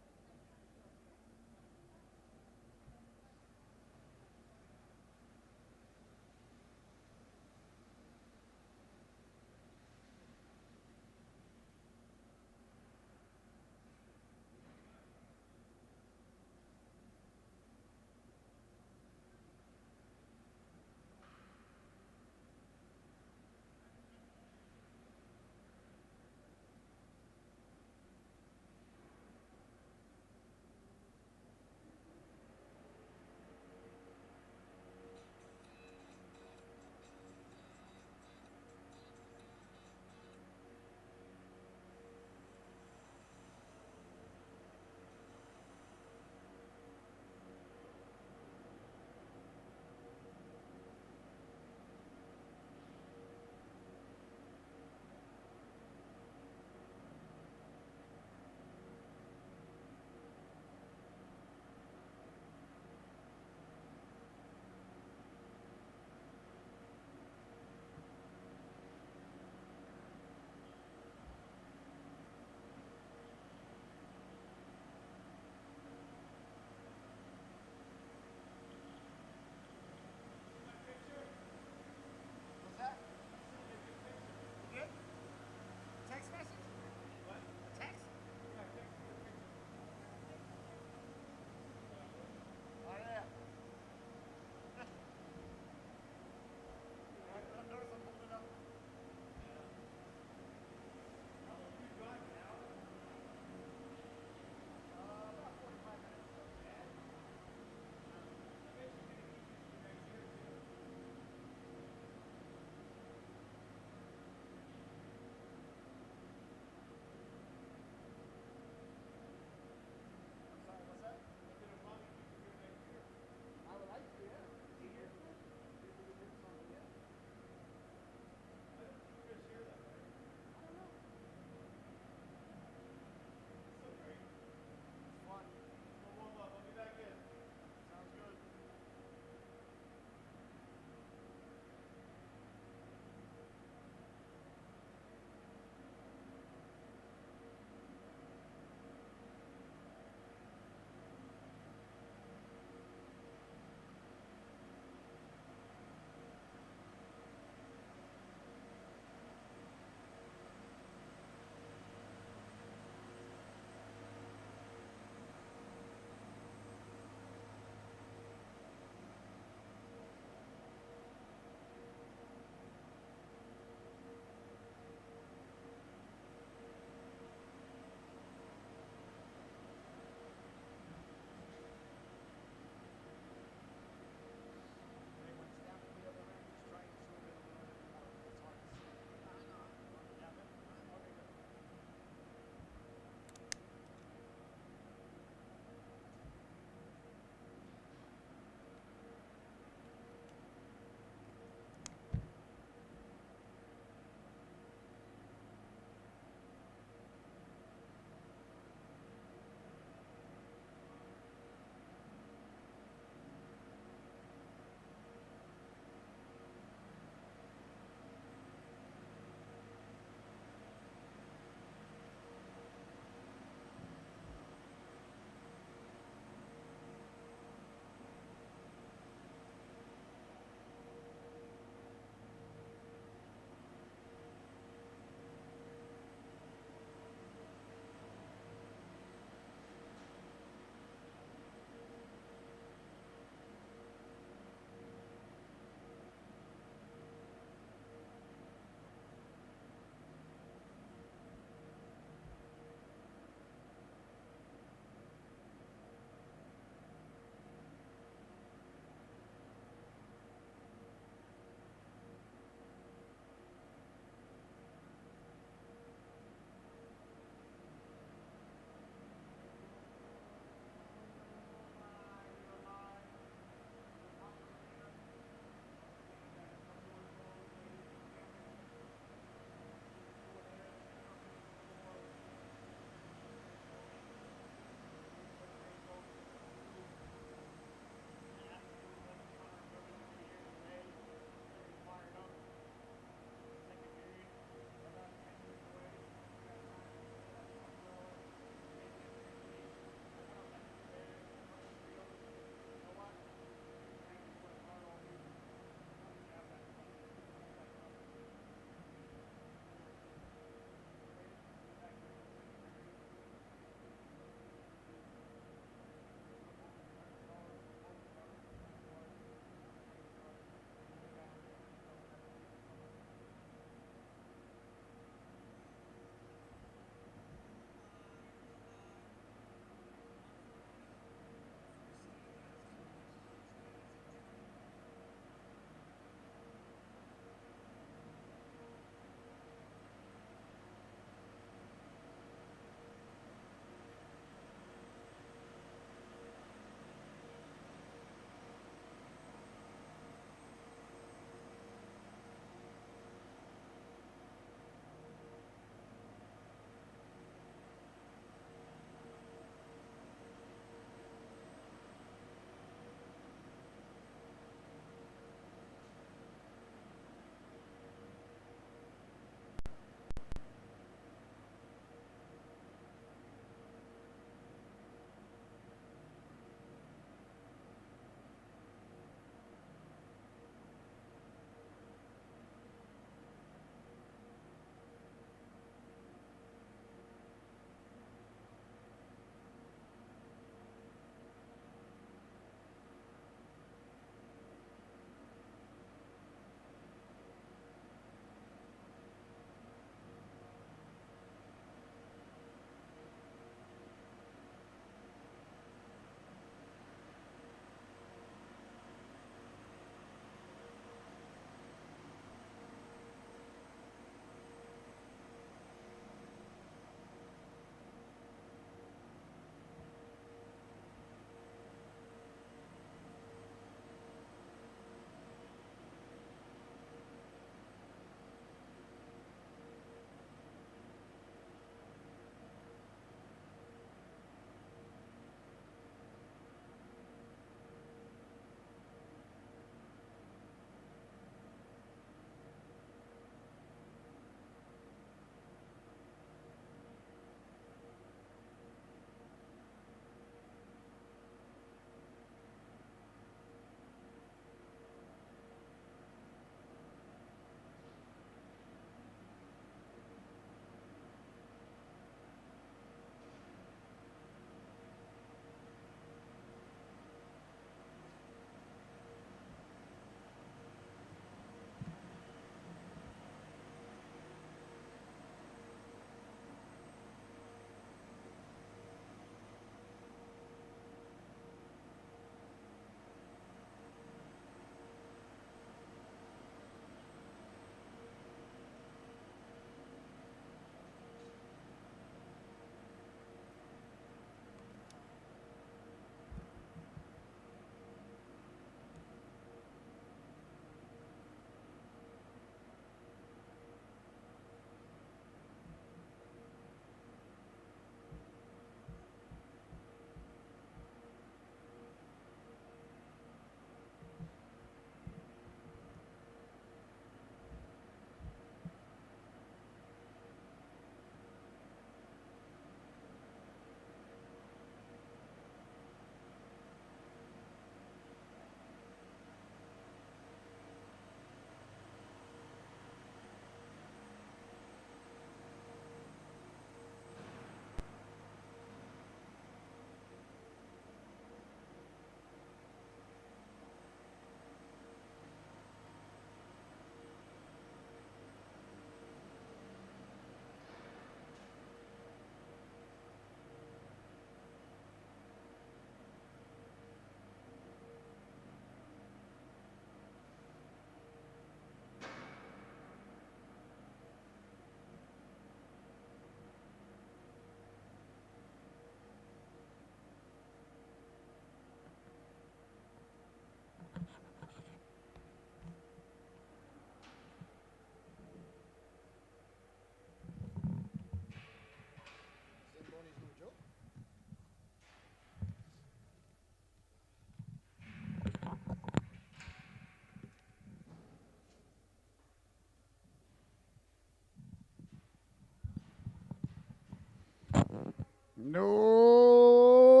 Speaker 1: No,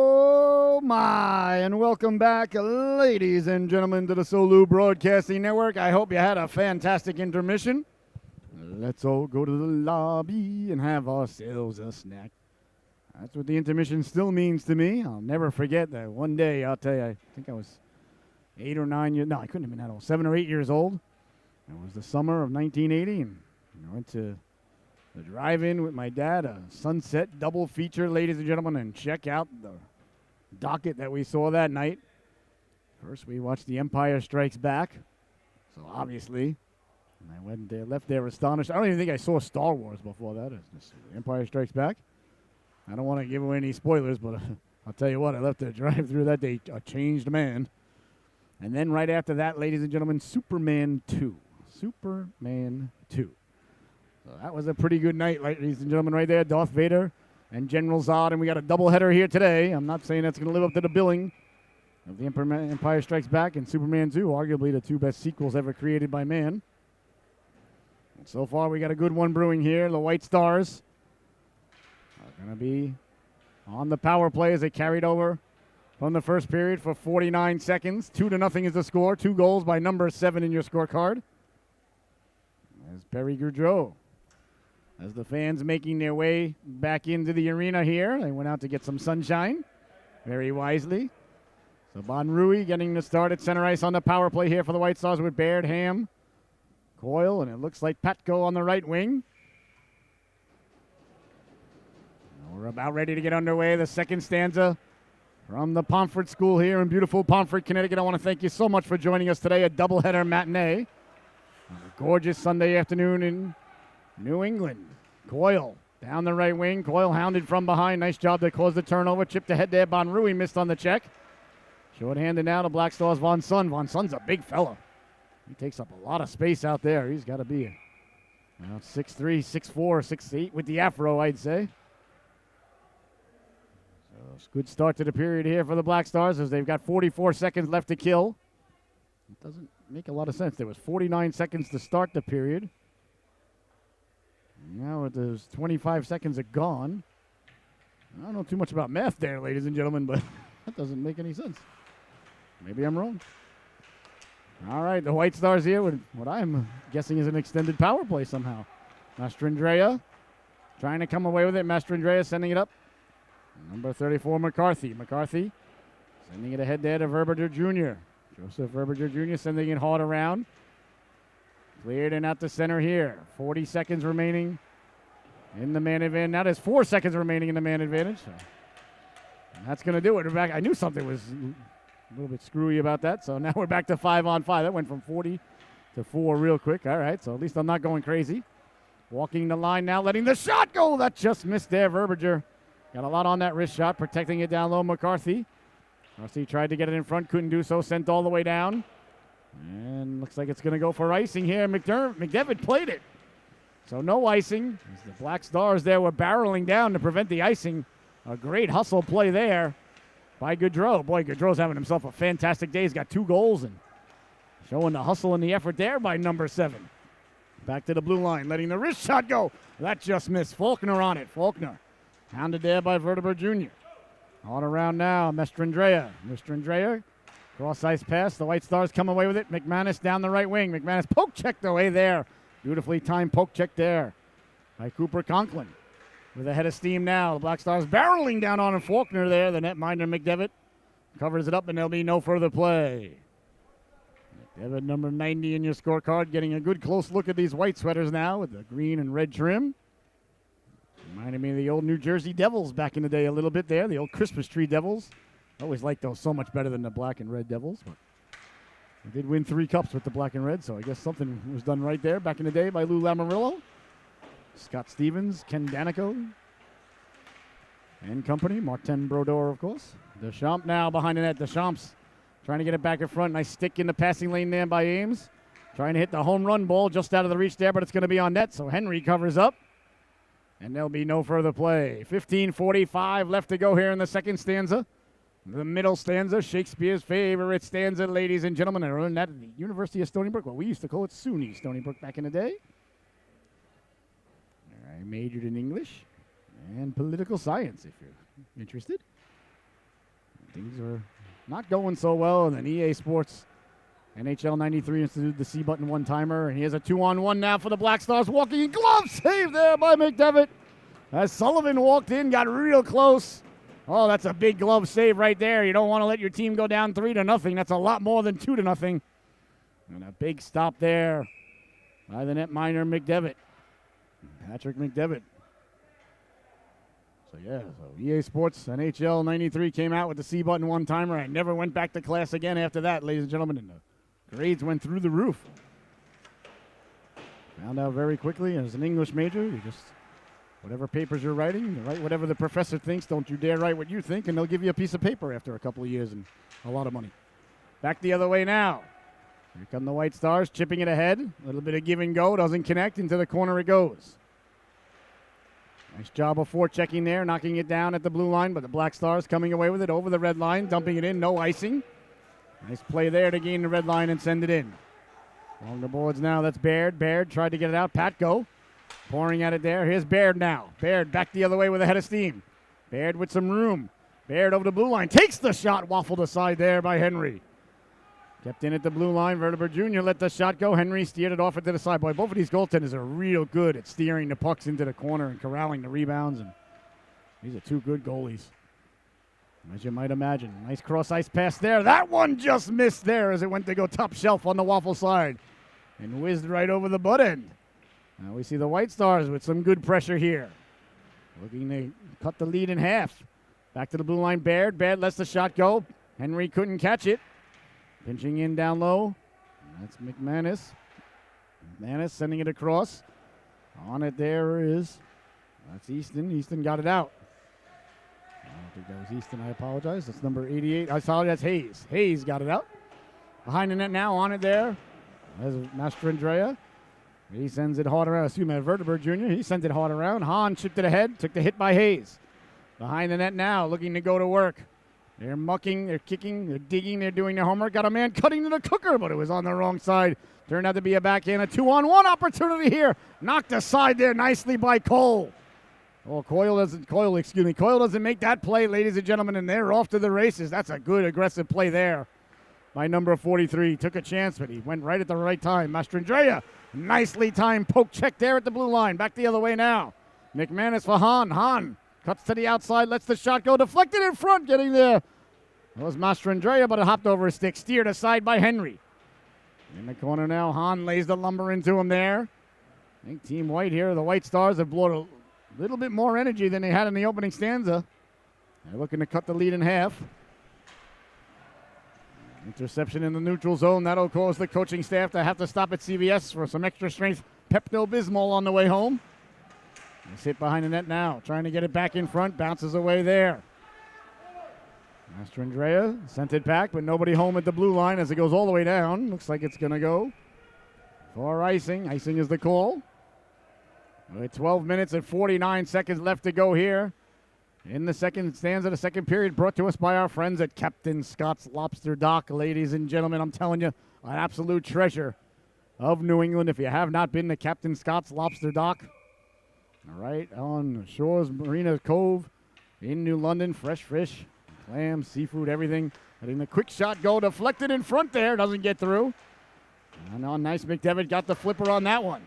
Speaker 1: my, and welcome back, ladies and gentlemen, to the Solu Broadcasting Network. I hope you had a fantastic intermission. Let's all go to the lobby and have ourselves a snack. That's what the intermission still means to me. I'll never forget that one day, I'll tell you, I think I was 8 or 9 years, no, I couldn't have been that old, 7 or 8 years old. It was the summer of 1980, and I went to the drive-in with my dad, a sunset double feature, ladies and gentlemen, and check out the docket that we saw that night. First, we watched The Empire Strikes Back, so obviously, and I went there, left there astonished. I don't even think I saw Star Wars before that. It's just Empire Strikes Back. I don't want to give away any spoilers, but I'll tell you what, I left the drive-through that day a changed man. And then right after that, ladies and gentlemen, Superman 2. Superman 2. So that was a pretty good night, ladies and gentlemen, right there. Darth Vader and General Zod, and we got a doubleheader here today. I'm not saying that's going to live up to the billing of The Empire Strikes Back and Superman 2, arguably the two best sequels ever created by man. And so far, we got a good one brewing here. The White Stars are going to be on the power play as they carried over from the first period for 49 seconds. 2-0 is the score. 2 goals by number 7 in your scorecard. As Perry Goudreau. As the fans making their way back into the arena here, they went out to get some sunshine, very wisely. So Bon Rui getting the start at center ice on the power play here for the White Stars with Baird, Ham, Coyle, and it looks like Patko on the right wing. We're about ready to get underway. The second stanza from the Pomfret School here in beautiful Pomfret, Connecticut. I want to thank you so much for joining us today, a doubleheader matinee. A gorgeous Sunday afternoon in New England. Coyle down the right wing. Coyle hounded from behind. Nice job to close the turnover. Chipped ahead there. Bon Rui missed on the check. Short-handed now to Black Stars Von Sun. Von Sun's a big fella. He takes up a lot of space out there. He's got to be 6'3", 6'4", 6'8" with the afro, I'd say. So it's a good start to the period here for the Black Stars as they've got 44 seconds left to kill. It doesn't make a lot of sense. There was 49 seconds to start the period. Now those 25 seconds are gone. I don't know too much about math there, ladies and gentlemen, but that doesn't make any sense. Maybe I'm wrong. All right, the White Stars here with what I'm guessing is an extended power play somehow. Mastrandrea trying to come away with it. Mastrandrea sending it up. Number 34, McCarthy. McCarthy sending it ahead there to Verberger Jr. Joseph Verberger Jr. sending it hard around. Cleared and out to center here. 40 seconds remaining in the man advantage. Now there's 4 seconds remaining in the man advantage. So that's going to do it. We're back. I knew something was a little bit screwy about that. So now we're back to 5-on-5. That went from 40 to 4 real quick. All right, so at least I'm not going crazy. Walking the line now, letting the shot go. That just missed there. Verberger got a lot on that wrist shot, protecting it down low. McCarthy. McCarthy tried to get it in front, couldn't do so. Sent all the way down. And looks like it's going to go for icing here. McDevitt played it. So no icing. As the Black Stars there were barreling down to prevent the icing. A great hustle play there by Goudreau. Boy, Goudreau's having himself a fantastic day. He's got 2 goals and showing the hustle and the effort there by number 7. Back to the blue line, letting the wrist shot go. That just missed. Faulkner on it. Faulkner hounded there by Verteber Jr. On around now, Mastrandrea. Mastrandrea. Cross-ice pass. The White Stars come away with it. McManus down the right wing. McManus poke checked away there. Beautifully timed poke check there by Cooper Conklin. With a head of steam now. The Black Stars barreling down on Faulkner there. The netminder McDevitt covers it up, and there'll be no further play. McDevitt, number 90 in your scorecard, getting a good close look at these white sweaters now with the green and red trim. Reminded me of the old New Jersey Devils back in the day a little bit there. The old Christmas tree Devils. I always liked those so much better than the black and red Devils. But they did win 3 cups with the black and red, so I guess something was done right there back in the day by Lou Lamoriello, Scott Stevens, Ken Danico, and company. Martin Brodeur, of course. Deschamps now behind the net. Deschamps trying to get it back in front. Nice stick in the passing lane there by Ames. Trying to hit the home run ball just out of the reach there, but it's going to be on net, so Henry covers up. And there'll be no further play. 15:45 left to go here in the second stanza. The middle stanza, Shakespeare's favorite stanza, ladies and gentlemen. I learned that at the University of Stony Brook. Well, we used to call it SUNY Stony Brook back in the day. I majored in English and political science, if you're interested? Things are not going so well, and then EA Sports NHL 93 instituted the C button one-timer, and here's a 2-on-1 now for the Black Stars. Walking in, glove save there by McDevitt. As Sullivan walked in, got real close. Oh, that's a big glove save right there. You don't want to let your team go down 3-0. That's a lot more than 2-0. And a big stop there by the netminder McDevitt. Patrick McDevitt. So EA Sports NHL 93 came out with the C button one-timer. I never went back to class again after that, ladies and gentlemen, and the grades went through the roof. Found out very quickly, as an English major, you just, whatever papers you're writing, you write whatever the professor thinks. Don't you dare write what you think, and they'll give you a piece of paper after a couple of years and a lot of money. Back the other way now. Here come the White Stars, chipping it ahead. A little bit of give and go, doesn't connect, into the corner it goes. Nice job of forechecking there, knocking it down at the blue line, but the Black Stars coming away with it over the red line, dumping it in, no icing. Nice play there to gain the red line and send it in. Along the boards now, that's Baird. Baird tried to get it out. Patko pouring at it there. Here's Baird now. Baird back the other way with a head of steam. Baird with some room. Baird over the blue line. Takes the shot, waffled aside there by Henry. Kept in at the blue line. Verteber Jr. let the shot go. Henry steered it off into the side. Boy, both of these goaltenders are real good at steering the pucks into the corner and corralling the rebounds. And these are two good goalies, as you might imagine. Nice cross-ice pass there. That one just missed there as it went to go top shelf on the waffle side and whizzed right over the butt end. Now we see the White Stars with some good pressure here. Looking to cut the lead in half. Back to the blue line, Baird. Baird lets the shot go. Henry couldn't catch it. Pinching in down low. That's McManus. McManus sending it across. On it there is, that's Easton. Easton got it out. I don't think that was Easton. I apologize. That's number 88. I saw that's Hayes. Hayes got it out. Behind the net now, on it there. There's Mastrandrea. He sends it hard around. Excuse me, Verteber Jr. He sends it hard around. Hahn chipped it ahead. Took the hit by Hayes. Behind the net now, looking to go to work. They're mucking, they're kicking, they're digging, they're doing their homework. Got a man cutting to the cooker, but it was on the wrong side. Turned out to be a backhand, a 2-on-1 opportunity here. Knocked aside there nicely by Cole. Oh, Coyle doesn't make that play, ladies and gentlemen, and they're off to the races. That's a good aggressive play there by number 43. Took a chance, but he went right at the right time. Mastrandrea, nicely timed poke check there at the blue line. Back the other way now. McManus for Hahn. Hahn cuts to the outside, lets the shot go, deflected in front, getting there. That was Mastrandrea, but it hopped over his stick, steered aside by Henry. In the corner now, Hahn lays the lumber into him there. I think Team White here, the White Stars, have blown a little bit more energy than they had in the opening stanza. They're looking to cut the lead in half. Interception in the neutral zone. That'll cause the coaching staff to have to stop at CVS for some extra strength Pepto-Bismol on the way home. They sit behind the net now, trying to get it back in front. Bounces away there. Mastrandrea sent it back, but nobody home at the blue line as it goes all the way down. Looks like it's going to go for icing. Icing is the call. With 12 minutes and 49 seconds left to go here in the second stanza, the second period, brought to us by our friends at Captain Scott's Lobster Dock. Ladies and gentlemen, I'm telling you, an absolute treasure of New England. If you have not been to Captain Scott's Lobster Dock, all right, on Shores Marina Cove in New London, fresh fish, clams, seafood, everything. Letting the quick shot go, deflected in front there, doesn't get through. And on nice, McDevitt got the flipper on that one.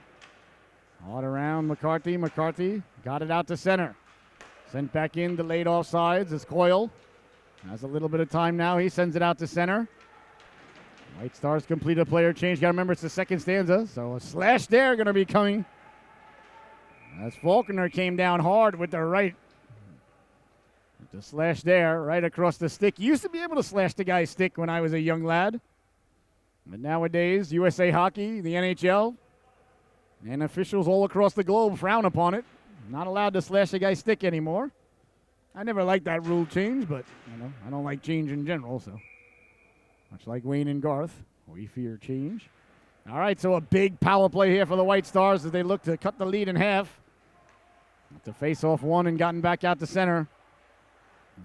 Speaker 1: Hard around McCarthy. McCarthy got it out to center. Sent back in, delayed offsides as Coyle has a little bit of time now. He sends it out to center. White Stars complete a player change. Got to remember it's the second stanza, so a slash there going to be coming. As Faulkner came down hard with the right. The slash there, right across the stick. Used to be able to slash the guy's stick when I was a young lad. But nowadays, USA Hockey, the NHL, and officials all across the globe frown upon it. Not allowed to slash a guy's stick anymore. I never liked that rule change, but I don't like change in general, so much like Wayne and Garth, we fear change. All right, so a big power play here for the White Stars as they look to cut the lead in half. To face off one and gotten back out to center.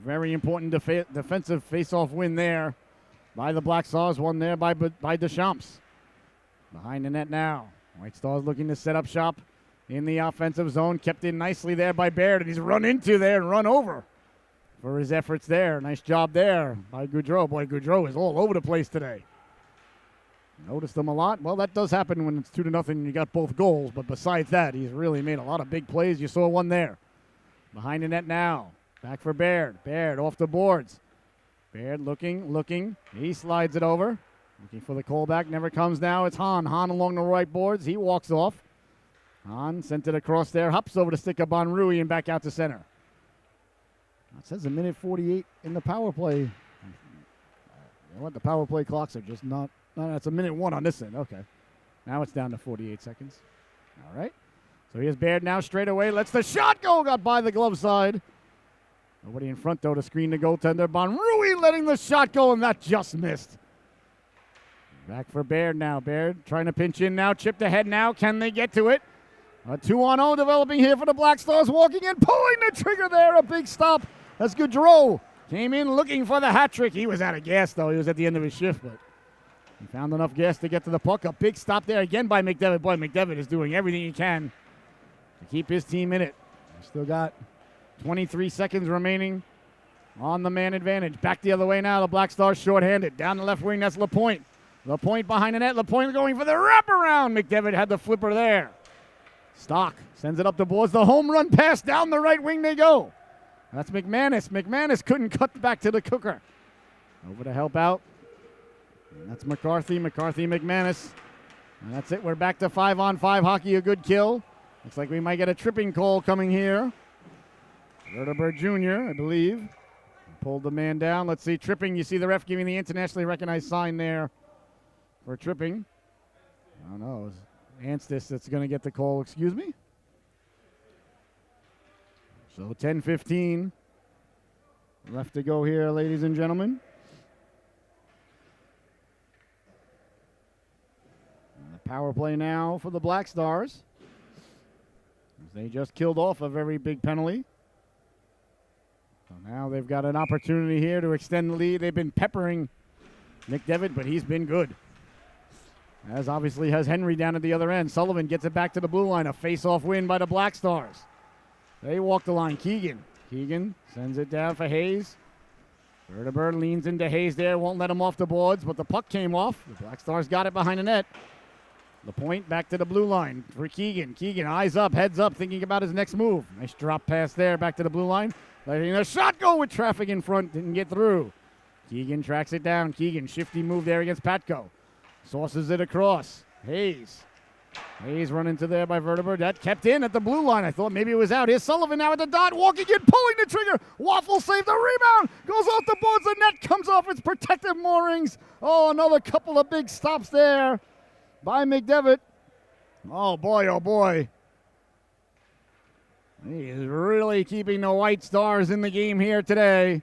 Speaker 1: Very important defensive face-off win there by the Black Stars. One there by Deschamps. Behind the net now. White Stars looking to set up shop in the offensive zone. Kept in nicely there by Baird, and he's run into there and run over for his efforts there. Nice job there by Goudreau. Boy, Goudreau is all over the place today. Noticed him a lot. Well, that does happen when it's 2-0 and you got both goals. But besides that, he's really made a lot of big plays. You saw one there. Behind the net now. Back for Baird. Baird off the boards. Baird looking. He slides it over. Looking for the callback. Never comes now. It's Hahn. Hahn along the right boards. He walks off. Hahn sent it across there. Hops over to stick up on Rui and back out to center. It says a minute 48 in the power play. You know what? The power play clocks are just not. No, it's a minute 1 on this end. Okay. Now it's down to 48 seconds. All right. So here's Baird now straight away. Lets the shot go. Got by the glove side. Nobody in front, though, to screen the goaltender. Bonrui letting the shot go, and that just missed. Back for Baird now. Baird trying to pinch in now. Chipped ahead now. Can they get to it? A 2-on-0 developing here for the Black Stars. Walking in, pulling the trigger there. A big stop. That's Goudreau. Came in looking for the hat trick. He was out of gas, though. He was at the end of his shift, but he found enough gas to get to the puck. A big stop there again by McDevitt. Boy, McDevitt is doing everything he can to keep his team in it. Still got 23 seconds remaining on the man advantage. Back the other way now. The Black Stars shorthanded. Down the left wing, that's Lapointe. Lapointe behind the net. Lapointe going for the wraparound. McDevitt had the flipper there. Stock sends it up the boards. The home run pass down the right wing they go. That's McManus. McManus couldn't cut back to the cooker. Over to help out. And that's McCarthy, McManus. And that's it. We're back to 5-on-5 hockey. A good kill. Looks like we might get a tripping call coming here. Verteber Jr., I believe. Pulled the man down. Let's see. Tripping. You see the ref giving the internationally recognized sign there for tripping. I don't know. Anstis that's going to get the call. Excuse me? So 10:15 left to go here, ladies and gentlemen. And the power play now for the Black Stars. They just killed off a very big penalty. So now they've got an opportunity here to extend the lead. They've been peppering McDevitt, but he's been good. As obviously has Henry down at the other end. Sullivan gets it back to the blue line. A face-off win by the Black Stars. They walk the line. Keegan sends it down for Hayes. Verteber leans into Hayes there. Won't let him off the boards, but the puck came off. The Black Stars got it behind the net. The point back to the blue line for Keegan. Keegan, eyes up, heads up, thinking about his next move. Nice drop pass there back to the blue line. Letting the shot go with traffic in front. Didn't get through. Keegan tracks it down. Keegan, shifty move there against Patko. Sauces it across. Hayes running to there by Verteber. That kept in at the blue line. I thought maybe it was out. Here's Sullivan now at the dot. Walking in, pulling the trigger. Waffle save the rebound. Goes off the boards. The net comes off its protective moorings. Oh, another couple of big stops there by McDevitt. Oh, boy, oh, boy. He is really keeping the White Stars in the game here today.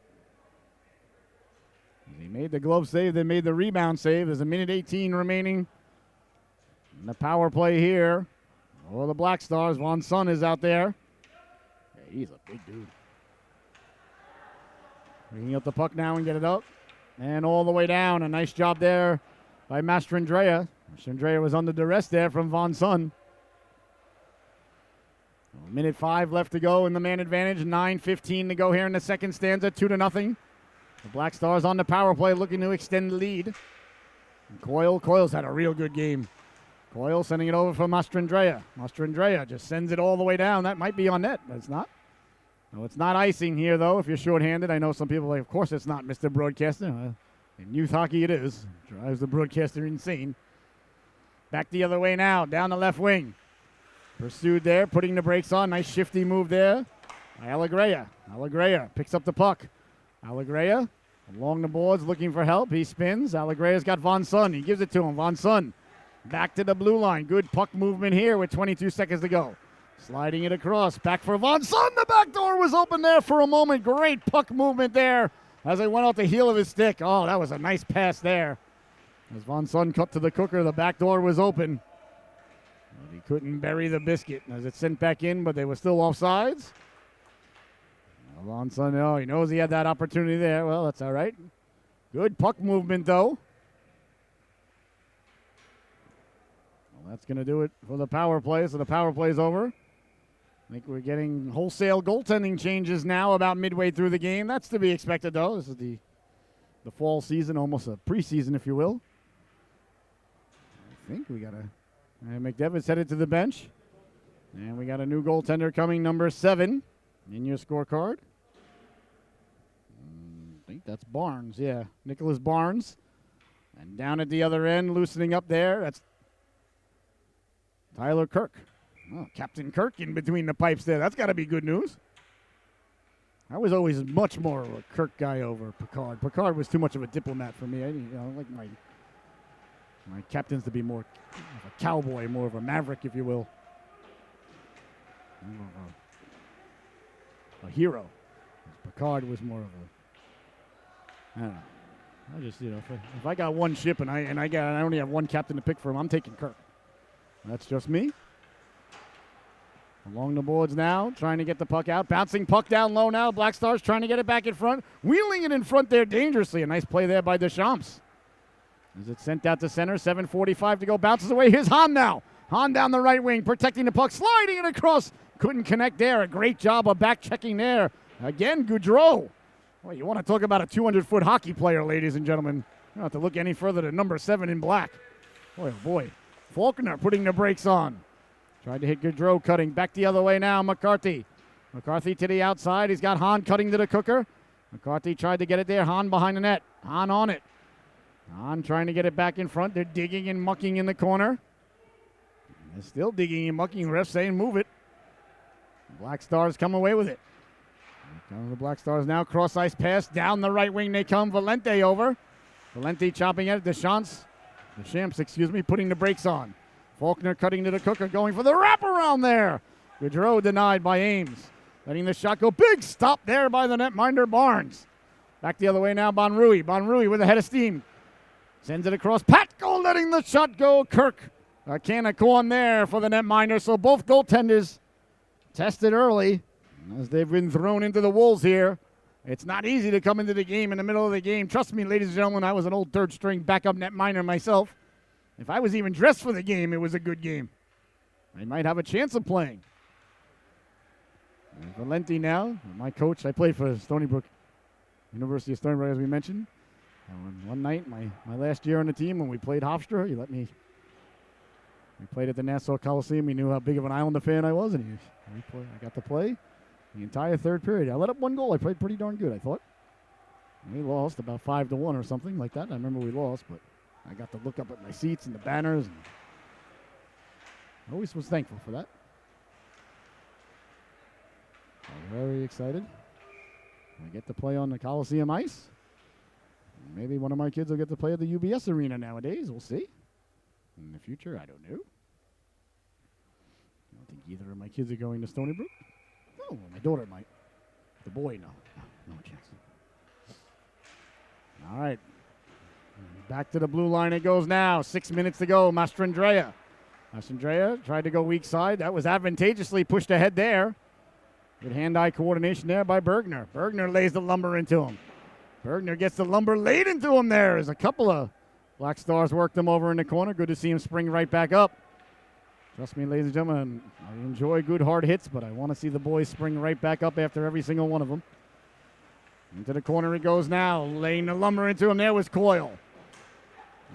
Speaker 1: He made the glove save, then made the rebound save. There's a minute 18 remaining in the power play here. Oh, the Black Stars. Von Sun is out there. Yeah, he's a big dude. Bringing up the puck now and get it up. And all the way down. A nice job there by Mastrandrea. Mastrandrea was under duress there from Von Sun. Minute 5 left to go in the man advantage. 9:15 to go here in the second stanza. 2-0. The Black Stars on the power play looking to extend the lead. And Coyle's had a real good game. Coyle sending it over for Mastrandrea. Mastrandrea just sends it all the way down. That might be on net, but it's not. No, it's not icing here, though, if you're shorthanded. I know some people are like, of course it's not, Mr. Broadcaster. In youth hockey it is. Drives the broadcaster insane. Back the other way now, down the left wing. Pursued there, putting the brakes on. Nice shifty move there by Alegrea. Alegrea picks up the puck. Alegrea along the boards looking for help. He spins. Alegrea's got Von Sun. He gives it to him. Von Sun back to the blue line. Good puck movement here with 22 seconds to go. Sliding it across. Back for Von Sun. The back door was open there for a moment. Great puck movement there as it went off the heel of his stick. Oh, that was a nice pass there. As Von Sun cut to the cooker, the back door was open. But he couldn't bury the biscuit as it sent back in, but they were still offsides. Von Sun, oh, he knows he had that opportunity there. Well, that's all right. Good puck movement, though. Well, that's going to do it for the power play, so the power play's over. I think we're getting wholesale goaltending changes now about midway through the game. That's to be expected, though. This is the fall season, almost a preseason, if you will. I think we got McDevitt's headed to the bench. And we got a new goaltender coming, number 7, in your scorecard. I think that's Barnes, yeah. Nicholas Barnes. And down at the other end, loosening up there, that's Tyler Kirk. Oh, Captain Kirk in between the pipes there. That's got to be good news. I was always much more of a Kirk guy over Picard. Picard was too much of a diplomat for me. I like my captains to be more of a cowboy, more of a maverick, if you will. A hero. Picard was more of a, I don't know. I just, if I got one ship and I only have one captain to pick from, I'm taking Kirk. That's just me. Along the boards now, trying to get the puck out. Bouncing puck down low now. Black Stars trying to get it back in front. Wheeling it in front there dangerously. A nice play there by Deschamps. As it's sent out to center, 7:45 to go. Bounces away. Here's Hahn now. Hahn down the right wing, protecting the puck, sliding it across. Couldn't connect there. A great job of back checking there. Again, Goudreau. Well, you want to talk about a 200-foot hockey player, ladies and gentlemen. You don't have to look any further than number 7 in black. Boy, oh boy. Faulkner putting the brakes on. Tried to hit Goudreau, cutting. Back the other way now, McCarthy. McCarthy to the outside. He's got Hahn cutting to the cooker. McCarthy tried to get it there. Hahn behind the net. Hahn on it. Hahn trying to get it back in front. They're digging and mucking in the corner. They're still digging and mucking. Refs saying move it. Black Stars come away with it. Here come the Black Stars now. Cross ice pass. Down the right wing they come. Valente over. Valente chopping at it. Deschamps, putting the brakes on. Faulkner cutting to the cooker, going for the wraparound there. Goudreau denied by Ames. Letting the shot go. Big stop there by the netminder Barnes. Back the other way now, Bonrui. Bonrui with a head of steam. Sends it across. Patko letting the shot go. Kirk. A can of corn there for the netminder. So both goaltenders tested early as they've been thrown into the wolves here. It's not easy to come into the game in the middle of the game. Trust me, ladies and gentlemen, I was an old third-string backup netminder myself. If I was even dressed for the game, it was a good game. I might have a chance of playing. And Valente now, my coach. I played for Stony Brook, University of Stony Brook, as we mentioned. One night, my last year on the team, when we played Hofstra, we played at the Nassau Coliseum. He knew how big of an Islander fan I was, and I got to play the entire third period. I let up one goal. I played pretty darn good, I thought. We lost about 5-1 or something like that. I remember we lost, but I got to look up at my seats and the banners. And I always was thankful for that. I'm very excited. I get to play on the Coliseum ice. Maybe one of my kids will get to play at the UBS Arena nowadays. We'll see. In the future, I don't know. I don't think either of my kids are going to Stony Brook. Oh, my daughter might. The boy, no. No chance. All right. Back to the blue line it goes now. 6 minutes to go. Mastrandrea. Mastrandrea tried to go weak side. That was advantageously pushed ahead there. Good hand-eye coordination there by Bergner. Bergner lays the lumber into him. Bergner gets the lumber laid into him there as a couple of Black Stars worked him over in the corner. Good to see him spring right back up. Trust me, ladies and gentlemen, I enjoy good hard hits, but I want to see the boys spring right back up after every single one of them. Into the corner he goes now, laying the lumber into him. There was Coyle.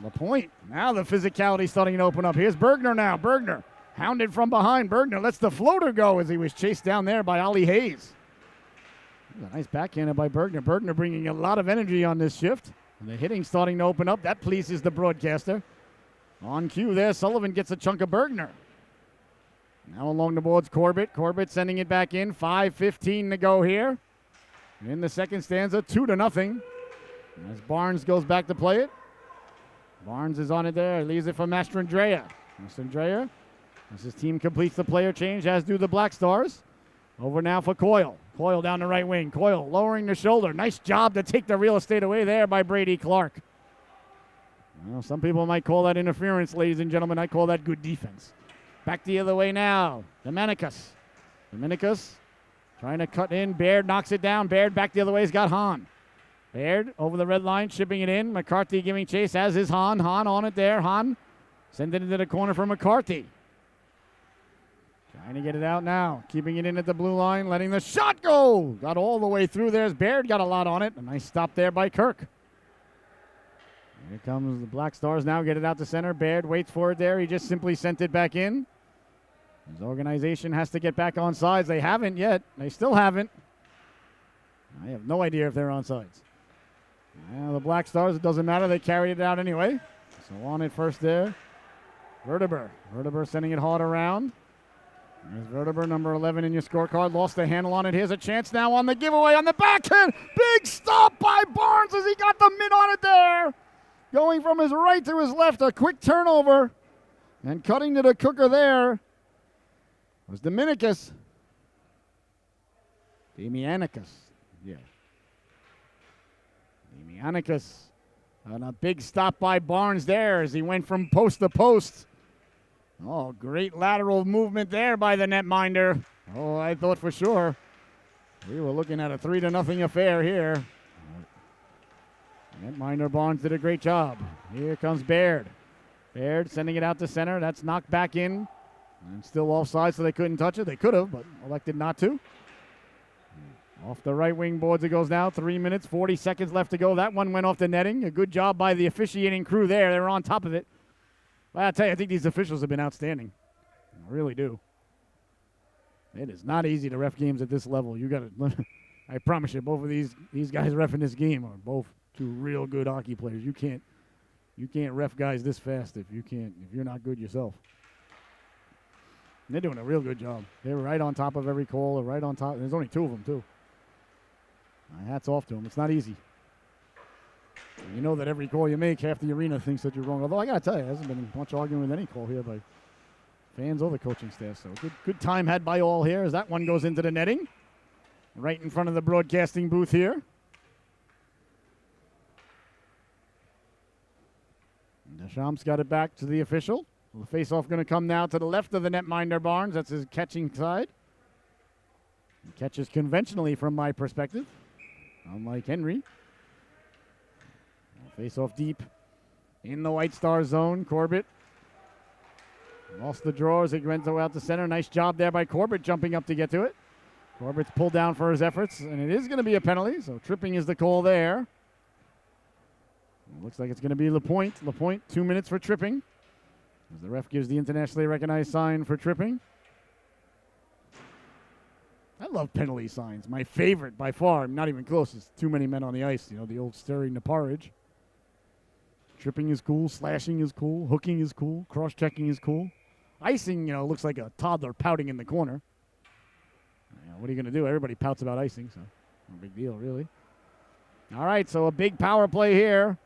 Speaker 1: The point. Now the physicality starting to open up. Here's Bergner now. Bergner hounded from behind. Bergner lets the floater go as he was chased down there by Ollie Hayes. A nice backhander by Bergner. Bergner bringing a lot of energy on this shift. And the hitting starting to open up. That pleases the broadcaster. On cue there, Sullivan gets a chunk of Bergner. Now along the boards, Corbett. Corbett sending it back in. 5:15 to go here. In the second stanza, 2-0. As Barnes goes back to play it. Barnes is on it there. Leaves it for Mastrandrea. Mastrandrea, as his team completes the player change, as do the Black Stars. Over now for Coyle. Coyle down the right wing. Coyle lowering the shoulder. Nice job to take the real estate away there by Brady Clark. Well, some people might call that interference, ladies and gentlemen. I call that good defense. Back the other way now. Dominicus. Dominicus trying to cut in. Baird knocks it down. Baird back the other way. He's got Hahn. Baird over the red line, shipping it in. McCarthy giving chase, as is Hahn. Hahn on it there. Hahn send it into the corner for McCarthy. Trying to get it out now. Keeping it in at the blue line. Letting the shot go. Got all the way through. There's Baird. Got a lot on it. A nice stop there by Kirk. Here comes the Black Stars now. Get it out to center. Baird waits for it there. He just simply sent it back in. His organization has to get back on sides. They haven't yet. They still haven't. I have no idea if they're on sides. The Black Stars, it doesn't matter. They carried it out anyway. So on it first there. Verteber. Verteber sending it hard around. There's Verteber, number 11 in your scorecard. Lost the handle on it. Here's a chance now on the giveaway on the backhand. Big stop by Barnes as he got the mid on it there. Going from his right to his left. A quick turnover. And cutting to the cooker there was Dominicus. Damianicus. Yeah. Damianicus. And a big stop by Barnes there as he went from post to post. Oh, great lateral movement there by the netminder. Oh, I thought for sure we were looking at a 3-0 affair here. Netminder Barnes did a great job. Here comes Baird. Baird sending it out to center. That's knocked back in. And still offside, so they couldn't touch it. They could have, but elected not to. Off the right wing boards it goes now. 3 minutes, 40 seconds left to go. That one went off the netting. A good job by the officiating crew there. They were on top of it. But I tell you, I think these officials have been outstanding. I really do. It is not easy to ref games at this level. You got to. I promise you, both of these guys reffing this game are both two real good hockey players. You can't ref guys this fast if you're not good yourself. And they're doing a real good job. They're right on top of every call. They're right on top. There's only 2 of them too. My hat's off to them. It's not easy. And you know that every call you make, half the arena thinks that you're wrong. Although I got to tell you, there hasn't been much arguing with any call here by fans or the coaching staff. So good time had by all here as that one goes into the netting. Right in front of the broadcasting booth here. Deschamps got it back to the official. The face-off going to come now to the left of the netminder Barnes. That's his catching side. He catches conventionally from my perspective, unlike Henry. Face-off deep in the White Star zone. Corbett lost the draw as it went out to center. Nice job there by Corbett jumping up to get to it. Corbett's pulled down for his efforts, and it is going to be a penalty, so tripping is the call there. It looks like it's going to be Lapointe. Lapointe, 2 minutes for tripping. As the ref gives the internationally recognized sign for tripping. I love penalty signs. My favorite by far, not even close, is too many men on the ice. You know, the old stirring the porridge. Tripping is cool. Slashing is cool. Hooking is cool. Cross-checking is cool. Icing, you know, looks like a toddler pouting in the corner. You know, what are you going to do? Everybody pouts about icing, so no big deal, really. All right, so a big power play here.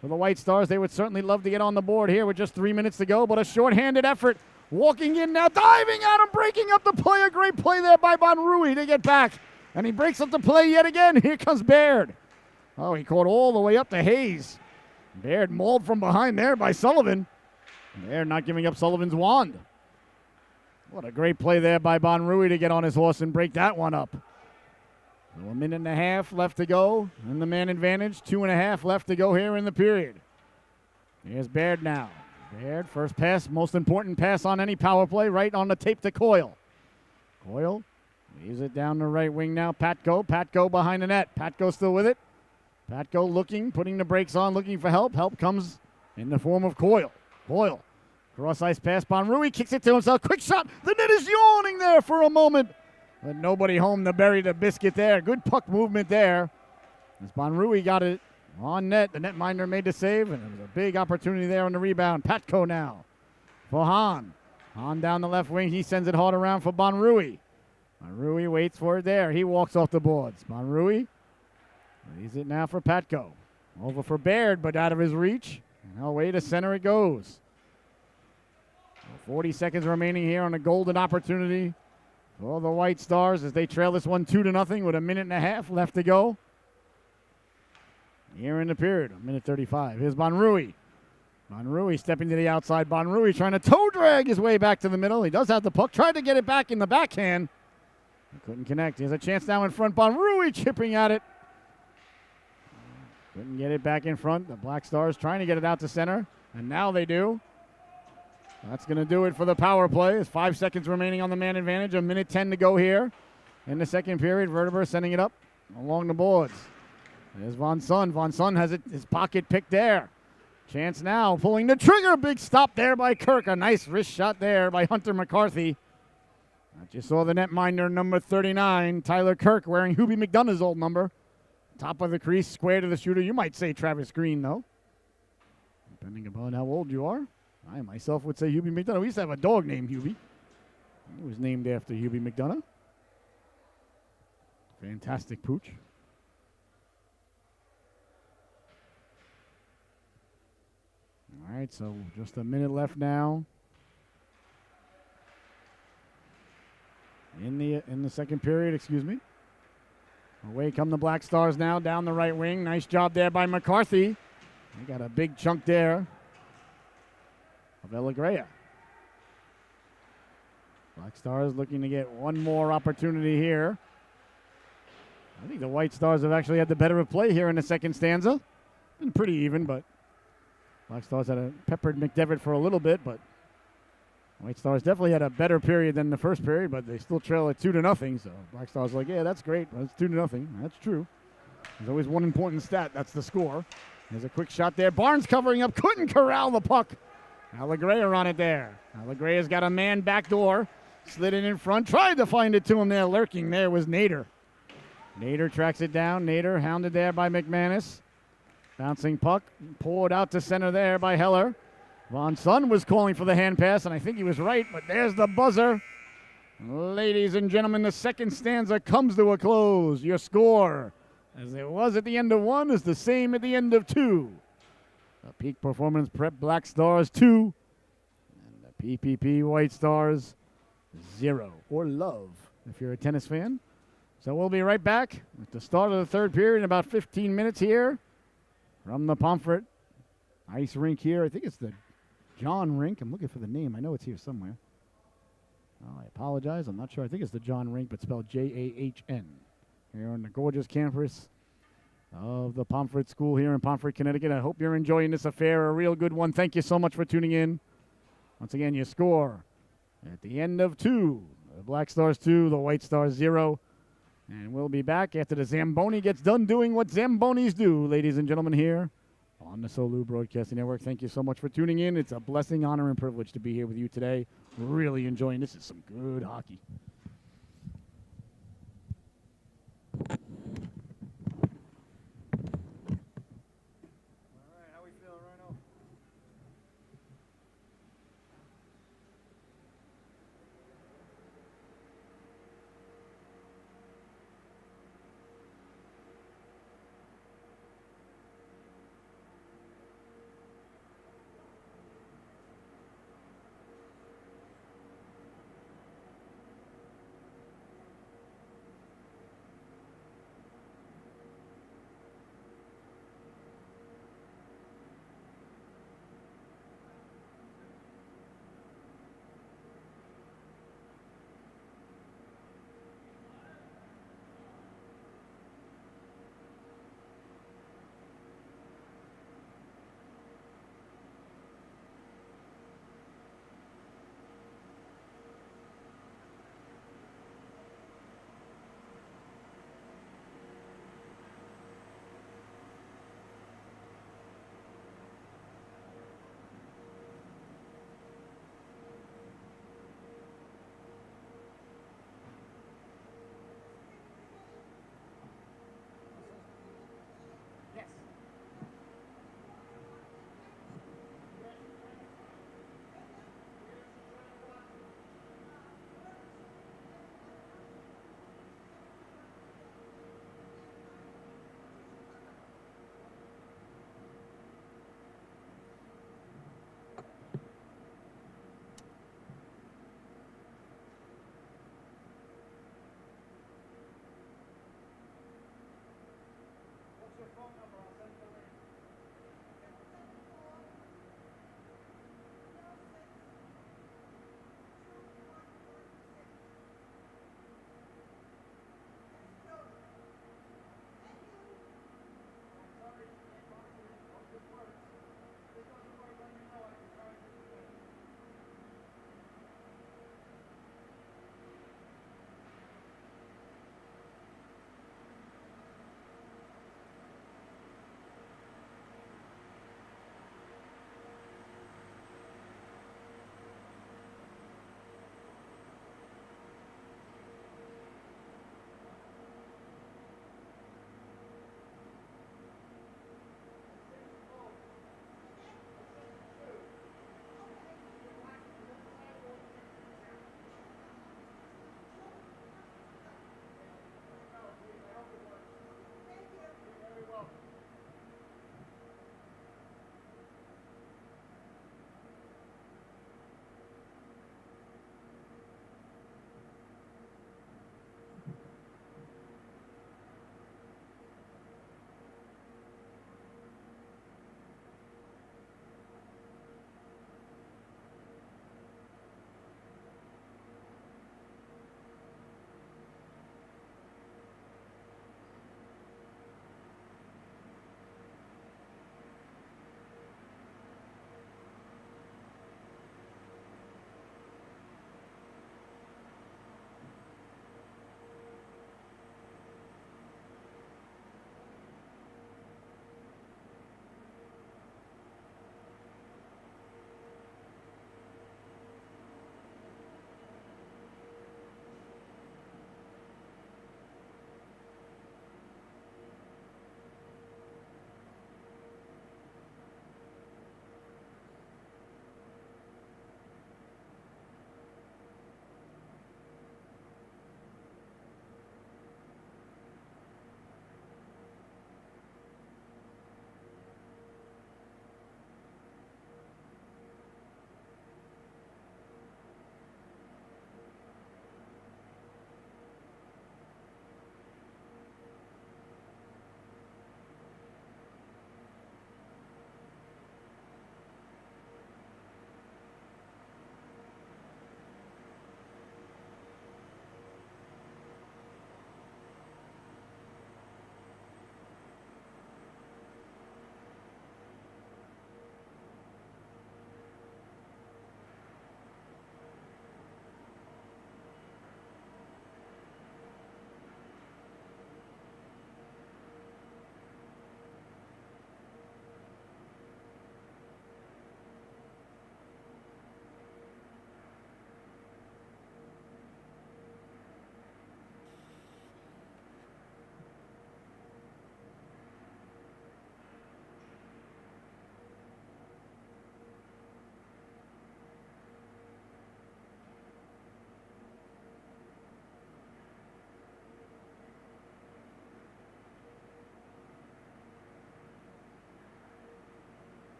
Speaker 1: For the White Stars, they would certainly love to get on the board here with just 3 minutes to go, but a shorthanded effort. Walking in now, diving at him, breaking up the play. A great play there by Bonrui to get back. And he breaks up the play yet again. Here comes Baird. Oh, he caught all the way up to Hayes. Baird mauled from behind there by Sullivan. Baird not giving up Sullivan's wand. What a great play there by Bonrui to get on his horse and break that one up. So 1.5 minutes left to go in the man advantage. 2.5 left to go here in the period. Here's Baird now. Baird, first pass, most important pass on any power play, right on the tape to Coyle. Coyle leaves it down the right wing now. Patko. Patko behind the net. Patko still with it. Patko looking, putting the brakes on, looking for help. Help comes in the form of Coyle. Coyle. Cross ice pass. Bonrui kicks it to himself. Quick shot. The net is yawning there for a moment. But nobody home to bury the biscuit there. Good puck movement there. As Bonrui got it on net, the netminder made the save, and it was a big opportunity there on the rebound. Patko now for Hahn. Hahn down the left wing. He sends it hard around for Bonrui. Bonrui waits for it there. He walks off the boards. Bonrui leaves it now for Patko. Over for Baird, but out of his reach. And away to center it goes. 40 seconds remaining here on a golden opportunity for the White Stars as they trail this one 2-0 with 1.5 minutes left to go. Here in the period, 1:35. Here's Bonrui. Bonrui stepping to the outside. Bonrui trying to toe drag his way back to the middle. He does have the puck. Tried to get it back in the backhand. He couldn't connect. Here's a chance now in front. Bonrui chipping at it. Couldn't get it back in front. The Black Stars trying to get it out to center. And now they do. That's going to do it for the power play. There's 5 seconds remaining on the man advantage. 1:10 to go here in the second period. Verteber sending it up along the boards. There's Von Son. Von Son has his pocket picked there. Chance now pulling the trigger. Big stop there by Kirk. A nice wrist shot there by Hunter McCarthy. I just saw the netminder, number 39, Tyler Kirk, wearing Hubie McDonough's old number. Top of the crease, square to the shooter. You might say Travis Green, though, depending upon how old you are. I myself would say Hubie McDonough. We used to have a dog named Hubie. He was named after Hubie McDonough. Fantastic pooch. All right, so just a minute left now in the second period. Excuse me. Away come the Black Stars now down the right wing. Nice job there by McCarthy. They got a big chunk there of Elagrea. Black Stars looking to get one more opportunity here. I think the White Stars have actually had the better of play here in the second stanza. Been pretty even, but Black Stars had peppered McDevitt for a little bit, but White Stars definitely had a better period than the first period, but they still trail at 2-0. So Black Stars like, yeah, that's great. But it's 2-0. That's true. There's always one important stat. That's the score. There's a quick shot there. Barnes covering up. Couldn't corral the puck. Allegreya on it there. Allegreya's got a man back door. Slid it in front. Tried to find it to him there. Lurking there was Nader. Nader tracks it down. Nader hounded there by McManus. Bouncing puck. Pulled out to center there by Heller. Von Son was calling for the hand pass, and I think he was right, but there's the buzzer. Ladies and gentlemen, the second stanza comes to a close. Your score, as it was at the end of 1, is the same at the end of 2. The Peak Performance Prep Black Stars 2, and the PPP White Stars 0, or love, if you're a tennis fan. So we'll be right back at the start of the third period in about 15 minutes here from the Pomfret Ice Rink here. I think it's the John Rink. I'm looking for the name. I know it's here somewhere. Oh, I apologize. I'm not sure. I think it's the John Rink, but spelled Jahn. Here on the gorgeous campus of the Pomfret School here in Pomfret, Connecticut. I hope you're enjoying this affair. A real good one. Thank you so much for tuning in. Once again, your score at the end of 2. The Black Stars 2, the White Stars 0. And we'll be back after the Zamboni gets done doing what Zambonis do, ladies and gentlemen, here on the Solu Broadcasting Network. Thank you so much for tuning in. It's a blessing, honor, and privilege to be here with you today. Really enjoying this. Is some good hockey.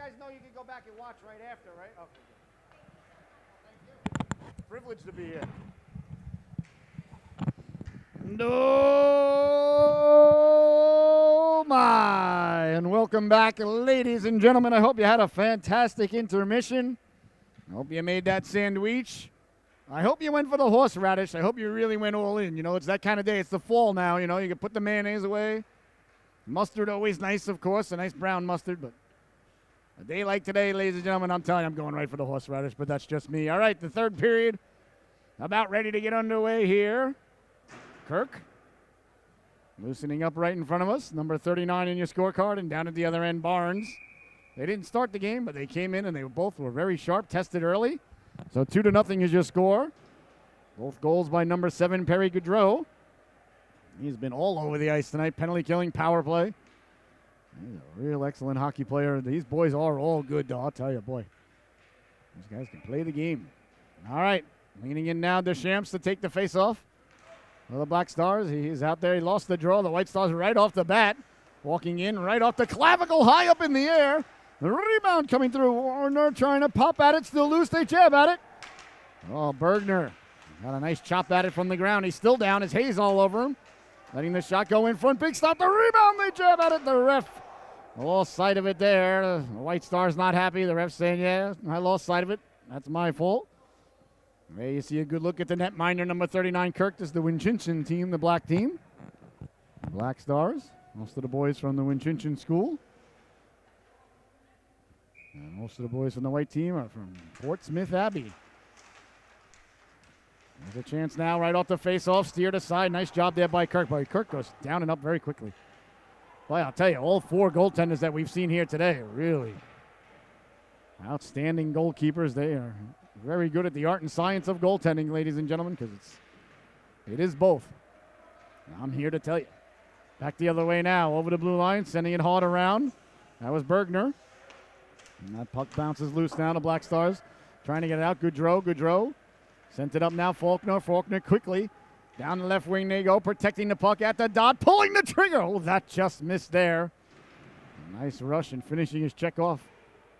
Speaker 1: guys know you can go back and watch right after, right? Okay, good. Thank you. Privileged to be here. No, my. And welcome back, ladies and gentlemen. I hope you had a fantastic intermission. I hope you made that sandwich. I hope you went for the horseradish. I hope you really went all in. You know, it's that kind of day. It's the fall now. You know, you can put the mayonnaise away. Mustard, always nice, of course. A nice brown mustard. But a day like today, ladies and gentlemen, I'm telling you, I'm going right for the horseradish. But that's just me. All right, the third period. About ready to get underway here. Kirk. Loosening up right in front of us. Number 39 in your scorecard. And down at the other end, Barnes. They didn't start the game, but they came in and they both were very sharp, tested early. So 2-0 is your score. Both goals by number 7, Perry Gaudreau. He's been all over the ice tonight, penalty killing, power play. He's a real excellent hockey player. These boys are all good, though, I'll tell you, boy. These guys can play the game. All right, leaning in now, Deschamps to take the face-off. Well, the Black Stars, he's out there. He lost the draw. The White Stars right off the bat. Walking in right off the clavicle, high up in the air. The rebound coming through. Warner trying to pop at it. Still loose. They jab at it. Oh, Bergner got a nice chop at it from the ground. He's still down. His Hayes all over him. Letting the shot go in front. Big stop. The rebound. They jab at it. The ref lost sight of it there. The White Star's not happy. The ref's saying, yeah, I lost sight of it. That's my fault. There you see a good look at the netminder, number 39, Kirk. This is the Winchinchin team, the black team. The Black Stars. Most of the boys from the Winchinchin school. And most of the boys from the white team are from Fort Smith Abbey. There's a chance now right off the face-off, steered aside. Nice job there by Kirk. But Kirk goes down and up very quickly. Boy, I'll tell you, all 4 goaltenders that we've seen here today are really outstanding goalkeepers. They are very good at the art and science of goaltending, ladies and gentlemen, because it is both. And I'm here to tell you. Back the other way now, over the blue line, sending it hard around. That was Bergner. And that puck bounces loose now to Black Stars. Trying to get it out. Gaudreau. Sent it up now. Faulkner quickly. Down the left wing they go. Protecting the puck at the dot. Pulling the trigger. Oh, that just missed there. A nice rush and finishing his check off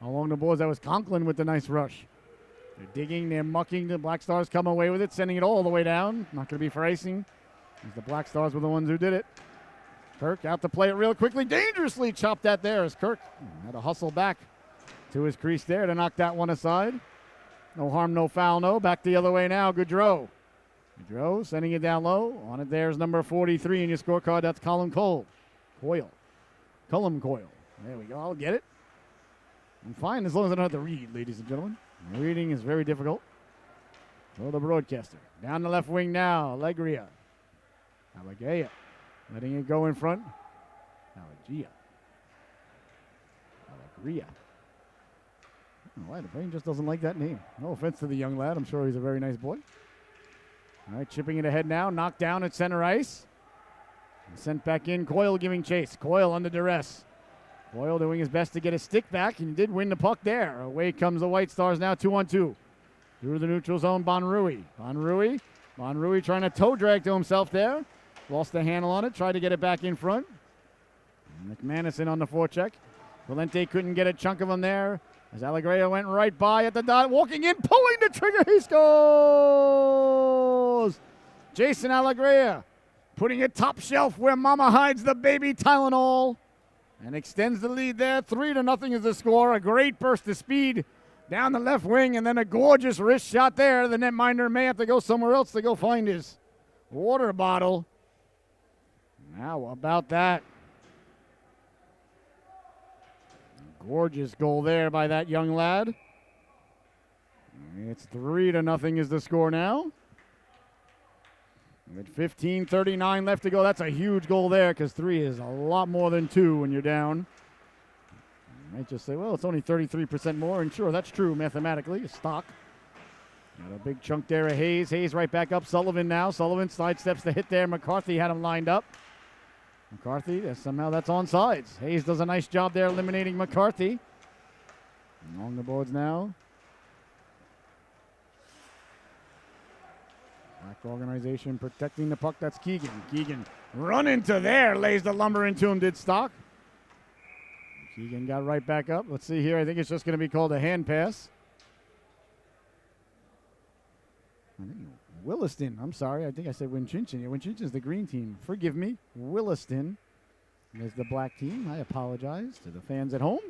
Speaker 1: along the boards. That was Conklin with the nice rush. They're digging. They're mucking. The Black Stars come away with it. Sending it all the way down. Not going to be for icing. The Black Stars were the ones who did it. Kirk out to play it real quickly. Dangerously chopped that there as Kirk had to hustle back to his crease there to knock that one aside. No harm, no foul, no. Back the other way now, Gaudreau. Gaudreau sending it down low. On it there's number 43 in your scorecard. That's Cullum Coyle. There we go. I'll get it. I'm fine as long as I don't have to read, ladies and gentlemen. Reading is very difficult for the broadcaster. Down the left wing now, Allegria. Letting it go in front. Allegria. Why the brain just doesn't like that name. No offense to the young lad. I'm sure he's a very nice boy. All right, chipping it ahead now. Knocked down at center ice. And sent back in. Coyle giving chase. Coyle under duress. Coyle doing his best to get his stick back, and he did win the puck there. Away comes the White Stars now, 2-on-2. Through the neutral zone, Bonrui trying to toe drag to himself there. Lost the handle on it. Tried to get it back in front. McManus in on the forecheck. Valente couldn't get a chunk of him there. As Allegria went right by at the dot, walking in, pulling the trigger, he scores! Jason Allegria putting it top shelf where Mama hides the baby Tylenol and extends the lead there. 3-0 is the score. A great burst of speed down the left wing and then a gorgeous wrist shot there. The netminder may have to go somewhere else to go find his water bottle. How about that? Gorgeous goal there by that young lad. It's 3-0 is the score now. With 15:39 left to go, that's a huge goal there because 3 is a lot more than 2 when you're down. You might just say, well, it's only 33% more, and sure, that's true mathematically. Stock. Got a big chunk there of Hayes. Hayes right back up. Sullivan now. Sullivan sidesteps the hit there. McCarthy had him lined up. McCarthy, somehow that's on sides. Hayes does a nice job there eliminating McCarthy. Along the boards now. Black organization protecting the puck. That's Keegan. Keegan run into there. Lays the lumber into him, did Stock. Keegan got right back up. Let's see here. I think it's just going to be called a hand pass. I think Williston. I'm sorry. I think I said Winchinchon. Yeah, Winchinchin's the green team. Forgive me. Williston is the black team. I apologize to the fans at home.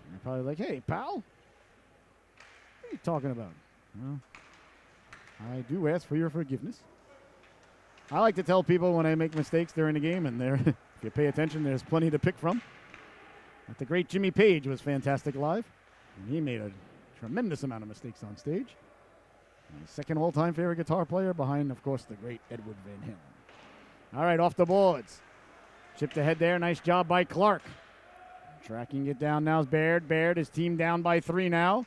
Speaker 1: They're probably like, hey, pal, what are you talking about? Well, I do ask for your forgiveness. I like to tell people when I make mistakes during the game, and if you pay attention, there's plenty to pick from. But the great Jimmy Page was fantastic live, and he made a tremendous amount of mistakes on stage. My second all-time favorite guitar player behind, of course, the great Edward Van Halen. All right, off the boards. Chipped ahead there. Nice job by Clark. Tracking it down now is Baird. Baird is team down by 3 now.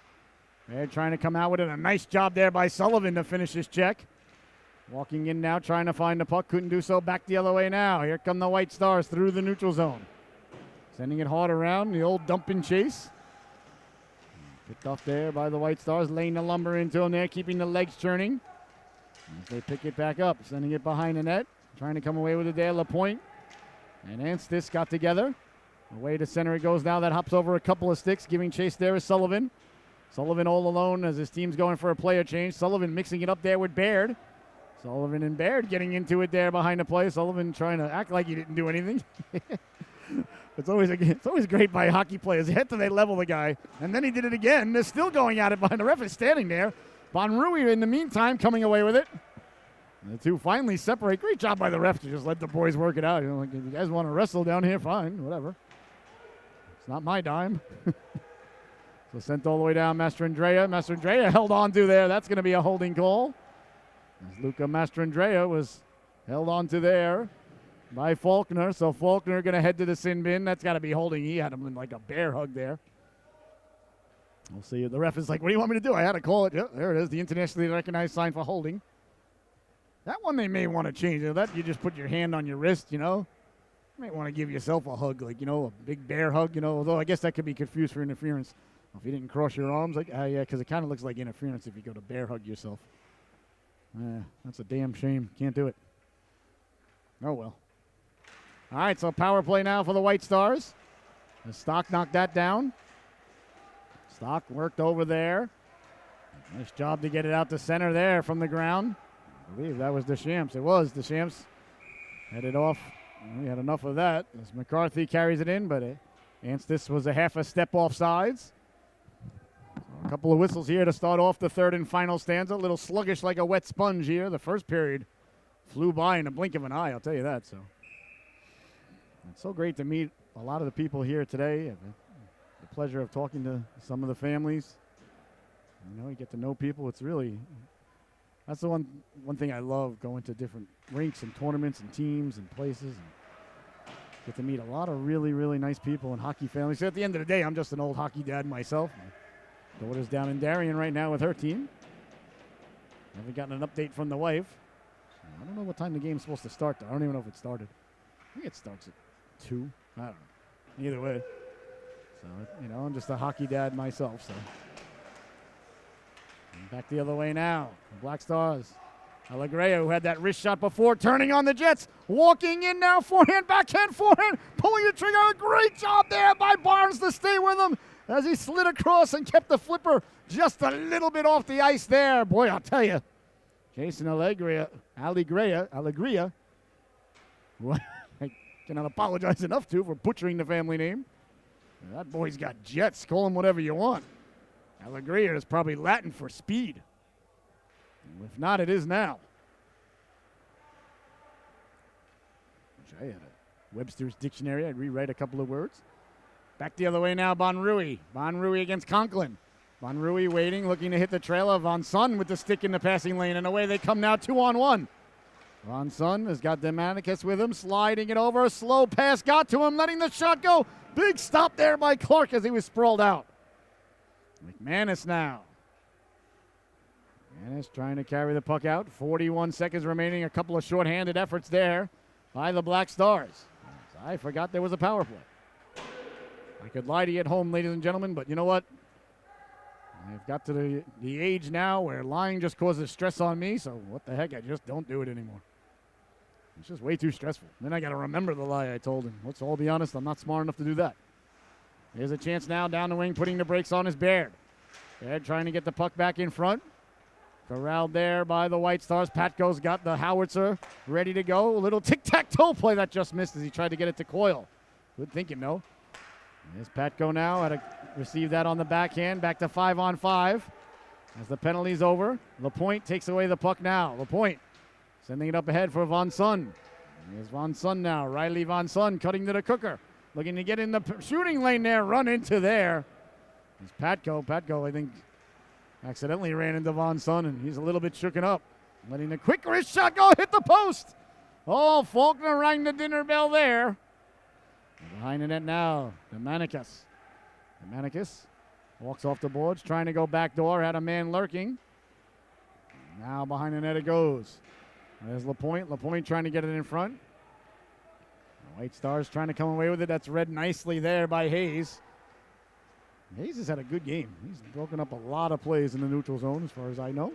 Speaker 1: Baird trying to come out with it. A nice job there by Sullivan to finish his check. Walking in now, trying to find the puck. Couldn't do so. Back the other way now. Here come the White Stars through the neutral zone. Sending it hard around. The old dump and chase. Picked off there by the White Stars. Laying the lumber into them there. Keeping the legs churning. As they pick it back up. Sending it behind the net. Trying to come away with it there. LaPointe and Anstis got together. Away to center it goes now. That hops over a couple of sticks. Giving chase there is Sullivan. Sullivan all alone as his team's going for a player change. Sullivan mixing it up there with Baird. Sullivan and Baird getting into it there behind the play. Sullivan trying to act like he didn't do anything. It's always great by hockey players. They hit till they level the guy. And then he did it again. They're still going at it behind the ref is standing there. Bonrui, in the meantime, coming away with it. And the two finally separate. Great job by the ref to just let the boys work it out. You know, like, if you guys want to wrestle down here, fine, whatever. It's not my dime. So sent all the way down, Mastrandrea. Mastrandrea held on to there. That's going to be a holding call. As Luca Mastrandrea was held on to there by Faulkner. So Faulkner going to head to the sin bin. That's got to be holding. He had him in like a bear hug there. We'll see. The ref is like, what do you want me to do? I had to call it. Yep, there it is. The internationally recognized sign for holding. That one they may want to change. That you just put your hand on your wrist, you know. You might want to give yourself a hug, like, you know, a big bear hug, you know. Although I guess that could be confused for interference. If you didn't cross your arms, like, yeah, because it kind of looks like interference if you go to bear hug yourself. That's a damn shame. Can't do it. Oh, well. All right, so power play now for the White Stars. The Stock knocked that down. Stock worked over there. Nice job to get it out to center there from the ground. I believe that was Deschamps. It was Deschamps. Headed off. We had enough of that as McCarthy carries it in, but Anstis was a half a step off sides. A couple of whistles here to start off the third and final stanza. A little sluggish like a wet sponge here. The first period flew by in a blink of an eye, I'll tell you that. So it's so great to meet a lot of the people here today. I have the pleasure of talking to some of the families. You know, you get to know people. It's really, that's the one thing I love, going to different rinks and tournaments and teams and places. And get to meet a lot of really, really nice people and hockey families. So at the end of the day, I'm just an old hockey dad myself. My daughter's down in Darien right now with her team. Haven't gotten an update from the wife. I don't know what time the game's supposed to start, though. I don't even know if it started. I think it starts at 2. I don't know. Either way. So, you know, I'm just a hockey dad myself, so. And back the other way now. The Black Stars. Alegrea, who had that wrist shot before, turning on the Jets. Walking in now, forehand, backhand, forehand. Pulling the trigger. A great job there by Barnes to stay with him as he slid across and kept the flipper just a little bit off the ice there. Boy, I'll tell you. Jason Alegria, who I cannot apologize enough to for butchering the family name. That boy's got jets. Call him whatever you want. Alegria is probably Latin for speed. If not, it is now. Wish I had a Webster's dictionary. I'd rewrite a couple of words. Back the other way now, Bonrui. Bonrui against Conklin. Bonrui waiting, looking to hit the trailer. Von Sun with the stick in the passing lane, and away they come now 2-on-1. Von Sun has got Demanicus with him, sliding it over. A slow pass got to him, letting the shot go. Big stop there by Clark as he was sprawled out. McManus now. McManus trying to carry the puck out. 41 seconds remaining. A couple of shorthanded efforts there by the Black Stars. I forgot there was a power play. I could lie to you at home, ladies and gentlemen, but you know what? I've got to the age now where lying just causes stress on me, so what the heck, I just don't do it anymore. It's just way too stressful. Then I got to remember the lie I told him. Let's all be honest, I'm not smart enough to do that. Here's a chance now down the wing, putting the brakes on is Baird. Baird trying to get the puck back in front. Corralled there by the White Stars. Patko's got the howitzer ready to go. A little tic-tac-toe play that just missed as he tried to get it to Coyle. Good thinking, though. There's Patko now. Had to receive that on the backhand. Back to 5-on-5 as the penalty's over. LaPointe takes away the puck now. LaPointe sending it up ahead for Von Sun. Here's Von Sun now. Riley Von Sun cutting to the cooker. Looking to get in the shooting lane there. Run into there. It's Patko. Patko, I think, accidentally ran into Von Sun, and he's a little bit shooken up. Letting the quick wrist shot go, hit the post. Oh, Faulkner rang the dinner bell there. Behind the net now, Demanicus. Demanicus walks off the boards, trying to go back door, had a man lurking. Now behind the net it goes. There's LaPointe. LaPointe trying to get it in front. The White Stars trying to come away with it. That's read nicely there by Hayes. Hayes has had a good game. He's broken up a lot of plays in the neutral zone, as far as I know.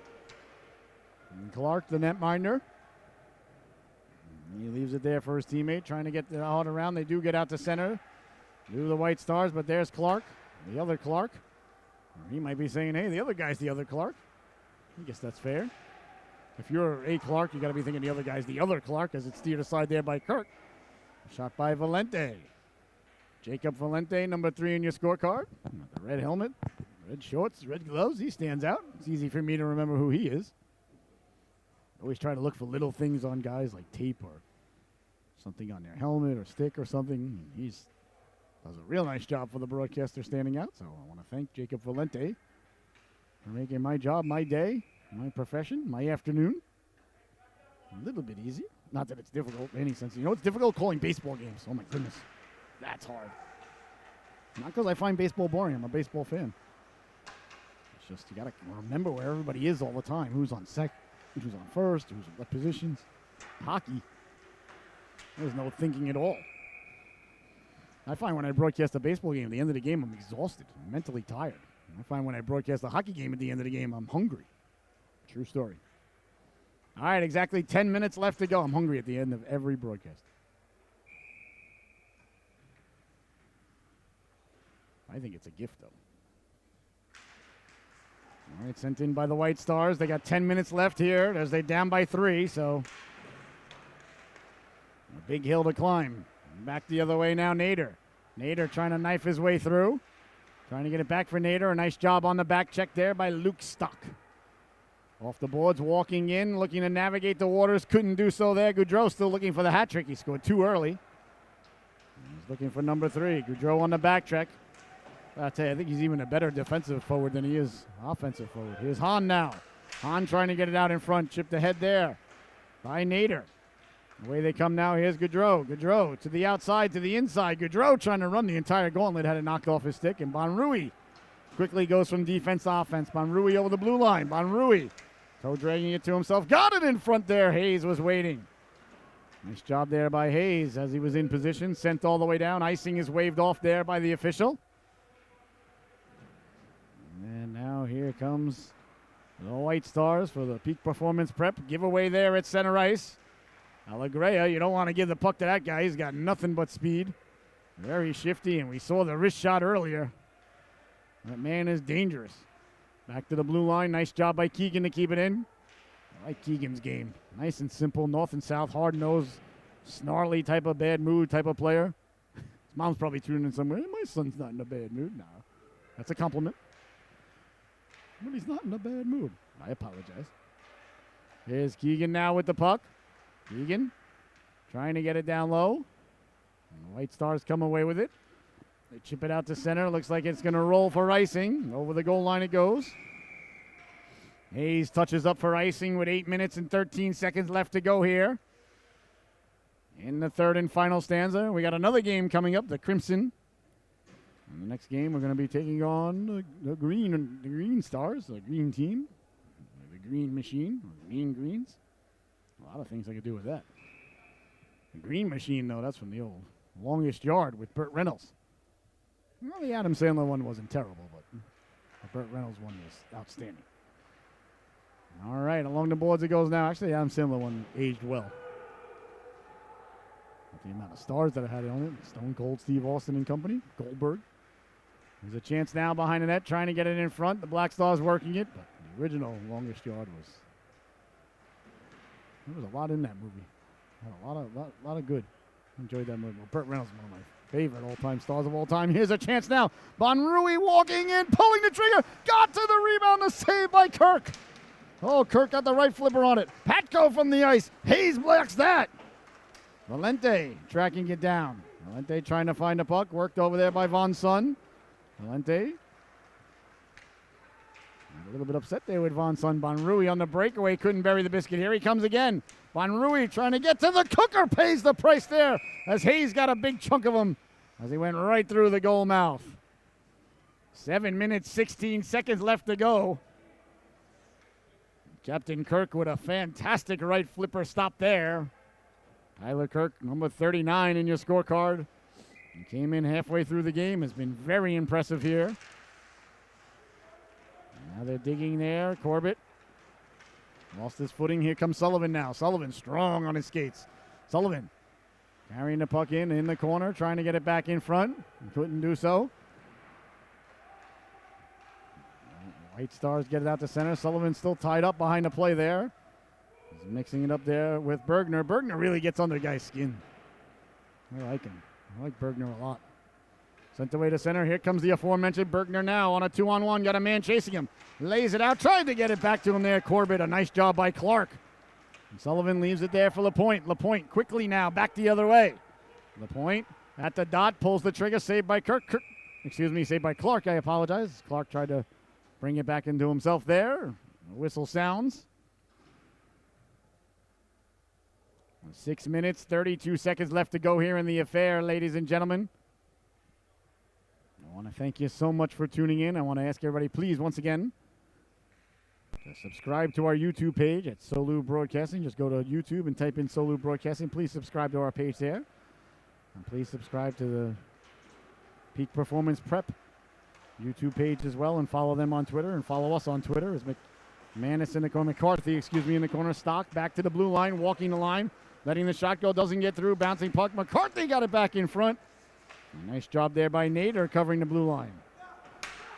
Speaker 1: And Clark, the netminder. He leaves it there for his teammate, trying to get the out around. They do get out to center. Do the White Stars, but there's Clark, the other Clark. Or he might be saying, hey, the other guy's the other Clark. I guess that's fair. If you're a Clark, you got to be thinking the other guy's the other Clark, as it's steered aside there by Kirk. Shot by Valente. Jacob Valente, number 3 in your scorecard. The red helmet, red shorts, red gloves. He stands out. It's easy for me to remember who he is. Always try to look for little things on guys like tape or something on their helmet or stick or something. He does a real nice job for the broadcaster standing out. So I want to thank Jacob Valente for making my job, my day, my profession, my afternoon a little bit easy. Not that it's difficult in any sense. You know, it's difficult calling baseball games. Oh, my goodness. That's hard. Not because I find baseball boring. I'm a baseball fan. It's just you got to remember where everybody is all the time. Who's on second, who's on first, who's in what positions. Hockey, there's no thinking at all. I find when I broadcast a baseball game, at the end of the game, I'm exhausted, I'm mentally tired. I find when I broadcast a hockey game at the end of the game, I'm hungry. True story. All right, exactly 10 minutes left to go. I'm hungry at the end of every broadcast. I think it's a gift, though. All right, sent in by the White Stars. They got 10 minutes left here as they're down by 3, so a big hill to climb. Back the other way now, Nader. Nader trying to knife his way through. Trying to get it back for Nader. A nice job on the back check there by Luke Stock. Off the boards, walking in, looking to navigate the waters. Couldn't do so there. Goudreau still looking for the hat trick. He scored too early. He's looking for number 3. Goudreau on the back check. I tell you, I think he's even a better defensive forward than he is offensive forward. Here's Hahn now. Hahn trying to get it out in front. Chipped ahead there by Nader. Away they come now. Here's Goudreau. Goudreau to the outside, to the inside. Goudreau trying to run the entire gauntlet. Had it knocked off his stick. And Bonrui quickly goes from defense to offense. Bonrui over the blue line. Bonrui toe dragging it to himself. Got it in front there. Hayes was waiting. Nice job there by Hayes as he was in position. Sent all the way down. Icing is waved off there by the official. And now here comes the White Stars for the peak performance prep. Giveaway there at center ice. Alegrea, you don't want to give the puck to that guy. He's got nothing but speed. Very shifty, and we saw the wrist shot earlier. That man is dangerous. Back to the blue line. Nice job by Keegan to keep it in. I like Keegan's game. Nice and simple, north and south, hard-nosed, snarly type of bad mood type of player. His mom's probably tuning in somewhere. My son's not in a bad mood. No, that's a compliment. But he's not in a bad mood. I apologize. Here's Keegan now with the puck. Keegan trying to get it down low. And the White Stars come away with it. They chip it out to center. Looks like it's going to roll for icing. Over the goal line it goes. Hayes touches up for icing with 8 minutes and 13 seconds left to go here. In the third and final stanza, we got another game coming up, the Crimson. In the next game, we're going to be taking on the Green Stars, the Green Team, the Green Machine, or Green Greens. A lot of things I could do with that. The Green Machine, though, that's from the old Longest Yard with Burt Reynolds. Well, the Adam Sandler one wasn't terrible, but the Burt Reynolds one was outstanding. All right, along the boards it goes now. Actually, the Adam Sandler one aged well. the amount of stars that I had on it. Stone Cold Steve Austin and company. Goldberg. There's a chance now behind the net, trying to get it in front. The Black Stars working it, but the original longest yard was. There was a lot in that movie. A lot of good. Enjoyed that movie. Well, Burt Reynolds is one of my favorite all-time stars of all time. Here's a chance now. Bonrui walking in, pulling the trigger. Got to the rebound. The save by Kirk. Oh, Kirk got the right flipper on it. Patko from the ice. Hayes blocks that. Valente tracking it down. Valente trying to find a puck. Worked over there by Von Son. Valente. A little bit upset there with Von Son. Bonrui on the breakaway. Couldn't bury the biscuit. Here he comes again. Bonrui trying to get to the cooker. Pays the price there as Hayes got a big chunk of him as he went right through the goal mouth. 7 minutes, 16 seconds left to go. Captain Kirk with a fantastic right flipper stop there. Tyler Kirk, number 39 in your scorecard. He came in halfway through the game. Has been very impressive here. Now they're digging there. Corbett lost his footing. Here comes Sullivan now. Sullivan strong on his skates. Sullivan carrying the puck in the corner, trying to get it back in front. Couldn't do so. White Stars get it out to center. Sullivan still tied up behind the play there. He's mixing it up there with Bergner. Bergner really gets under the guy's skin. I like him. I like Bergner a lot. Sent away to center. Here comes the aforementioned Bergner now on a 2-on-1. Got a man chasing him. Lays it out. Tried to get it back to him there. Corbett. A nice job by Clark. And Sullivan leaves it there for Lapointe. Lapointe quickly now back the other way. Lapointe at the dot. Pulls the trigger. Saved by Kirk. Saved by Clark. I apologize. Clark tried to bring it back into himself there. The whistle sounds. 6 minutes, 32 seconds left to go here in the affair, ladies and gentlemen. I want to thank you so much for tuning in. I want to ask everybody, please, once again, to subscribe to our YouTube page at Solu Broadcasting. Just go to YouTube and type in Solu Broadcasting. Please subscribe to our page there. And please subscribe to the Peak Performance Prep YouTube page as well, and follow them on Twitter, and follow us on Twitter. As McCarthy, in the corner. Stock back to the blue line, walking the line. Letting the shot go, doesn't get through. Bouncing puck. McCarthy got it back in front. Nice job there by Nader covering the blue line.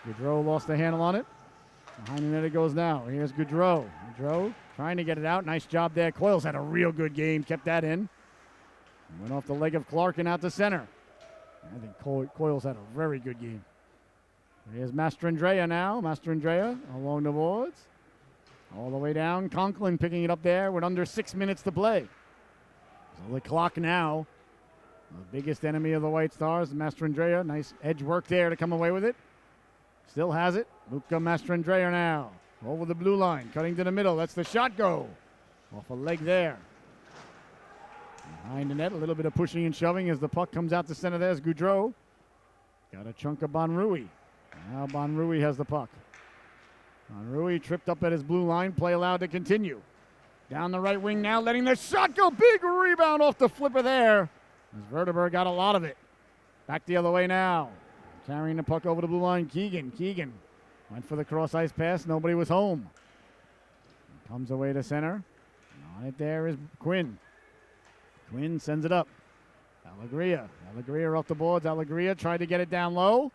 Speaker 1: Goudreau lost the handle on it. Behind the net it goes now. Here's Goudreau. Goudreau trying to get it out. Nice job there. Coyles had a real good game. Kept that in. Went off the leg of Clark and out to center. I think Coyles had a very good game. Here's Mastrandrea now. Mastrandrea along the boards. All the way down. Conklin picking it up there with under 6 minutes to play. So the clock now. The biggest enemy of the White Stars, Mastrandrea. Nice edge work there to come away with it. Still has it. Luka Mastrandrea now. Over the blue line. Cutting to the middle. Lets the shot go. Off a leg there. Behind the net. A little bit of pushing and shoving as the puck comes out to center. There's Goudreau. Got a chunk of Bonrui. Now Bonrui has the puck. Bonrui tripped up at his blue line. Play allowed to continue. Down the right wing now, letting the shot go. Big rebound off the flipper there. As Verteberg got a lot of it. Back the other way now. Carrying the puck over the blue line. Keegan went for the cross ice pass. Nobody was home. Comes away to center. On it there is Quinn. Quinn sends it up. Alegria off the boards. Alegria tried to get it down low.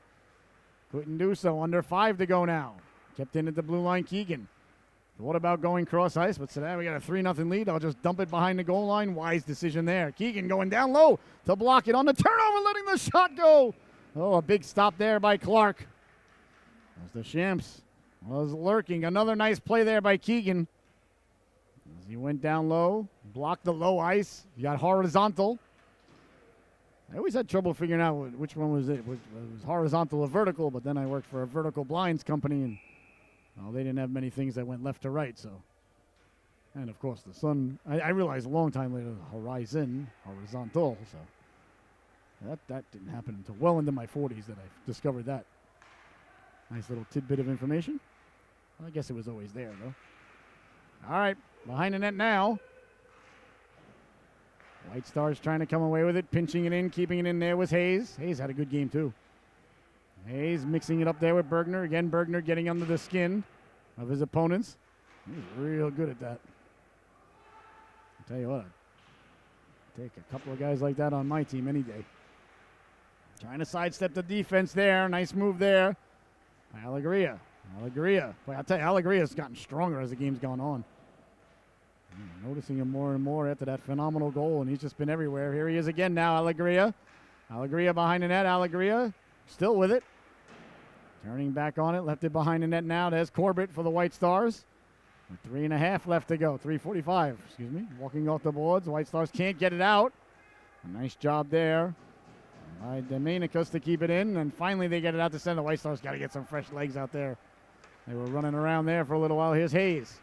Speaker 1: Couldn't do so. Under 5 to go now. Kept in at the blue line. Keegan. What about going cross ice? But today we got a 3-0 lead. I'll just dump it behind the goal line. Wise decision there. Keegan going down low to block it on the turnover, letting the shot go. Oh, a big stop there by Clark. As the Champs was lurking. Another nice play there by Keegan. As he went down low, blocked the low ice. He got horizontal. I always had trouble figuring out which one was it. Was horizontal or vertical, but then I worked for a vertical blinds company, and well, they didn't have many things that went left to right, so. And, of course, the sun, I realized a long time later, horizontal, so. That didn't happen until well into my 40s that I discovered that. Nice little tidbit of information. Well, I guess it was always there, though. All right, behind the net now. White Stars trying to come away with it, pinching it in, keeping it in there was Hayes. Hayes had a good game, too. Hayes mixing it up there with Bergner. Again, Bergner getting under the skin of his opponents. He's real good at that. I'll tell you what, Take a couple of guys like that on my team any day. Trying to sidestep the defense there. Nice move there. Alegria. Boy, I'll tell you, Alegria's gotten stronger as the game's gone on. I'm noticing him more and more after that phenomenal goal, and he's just been everywhere. Here he is again now, Alegria. Alegria behind the net. Alegria still with it. Turning back on it. Left it behind the net now. There's Corbett for the White Stars. With 3.5 left to go. 3:45, excuse me. Walking off the boards. White Stars can't get it out. A nice job there by Dominikas to keep it in. And finally they get it out to center. The White Stars got to get some fresh legs out there. They were running around there for a little while. Here's Hayes.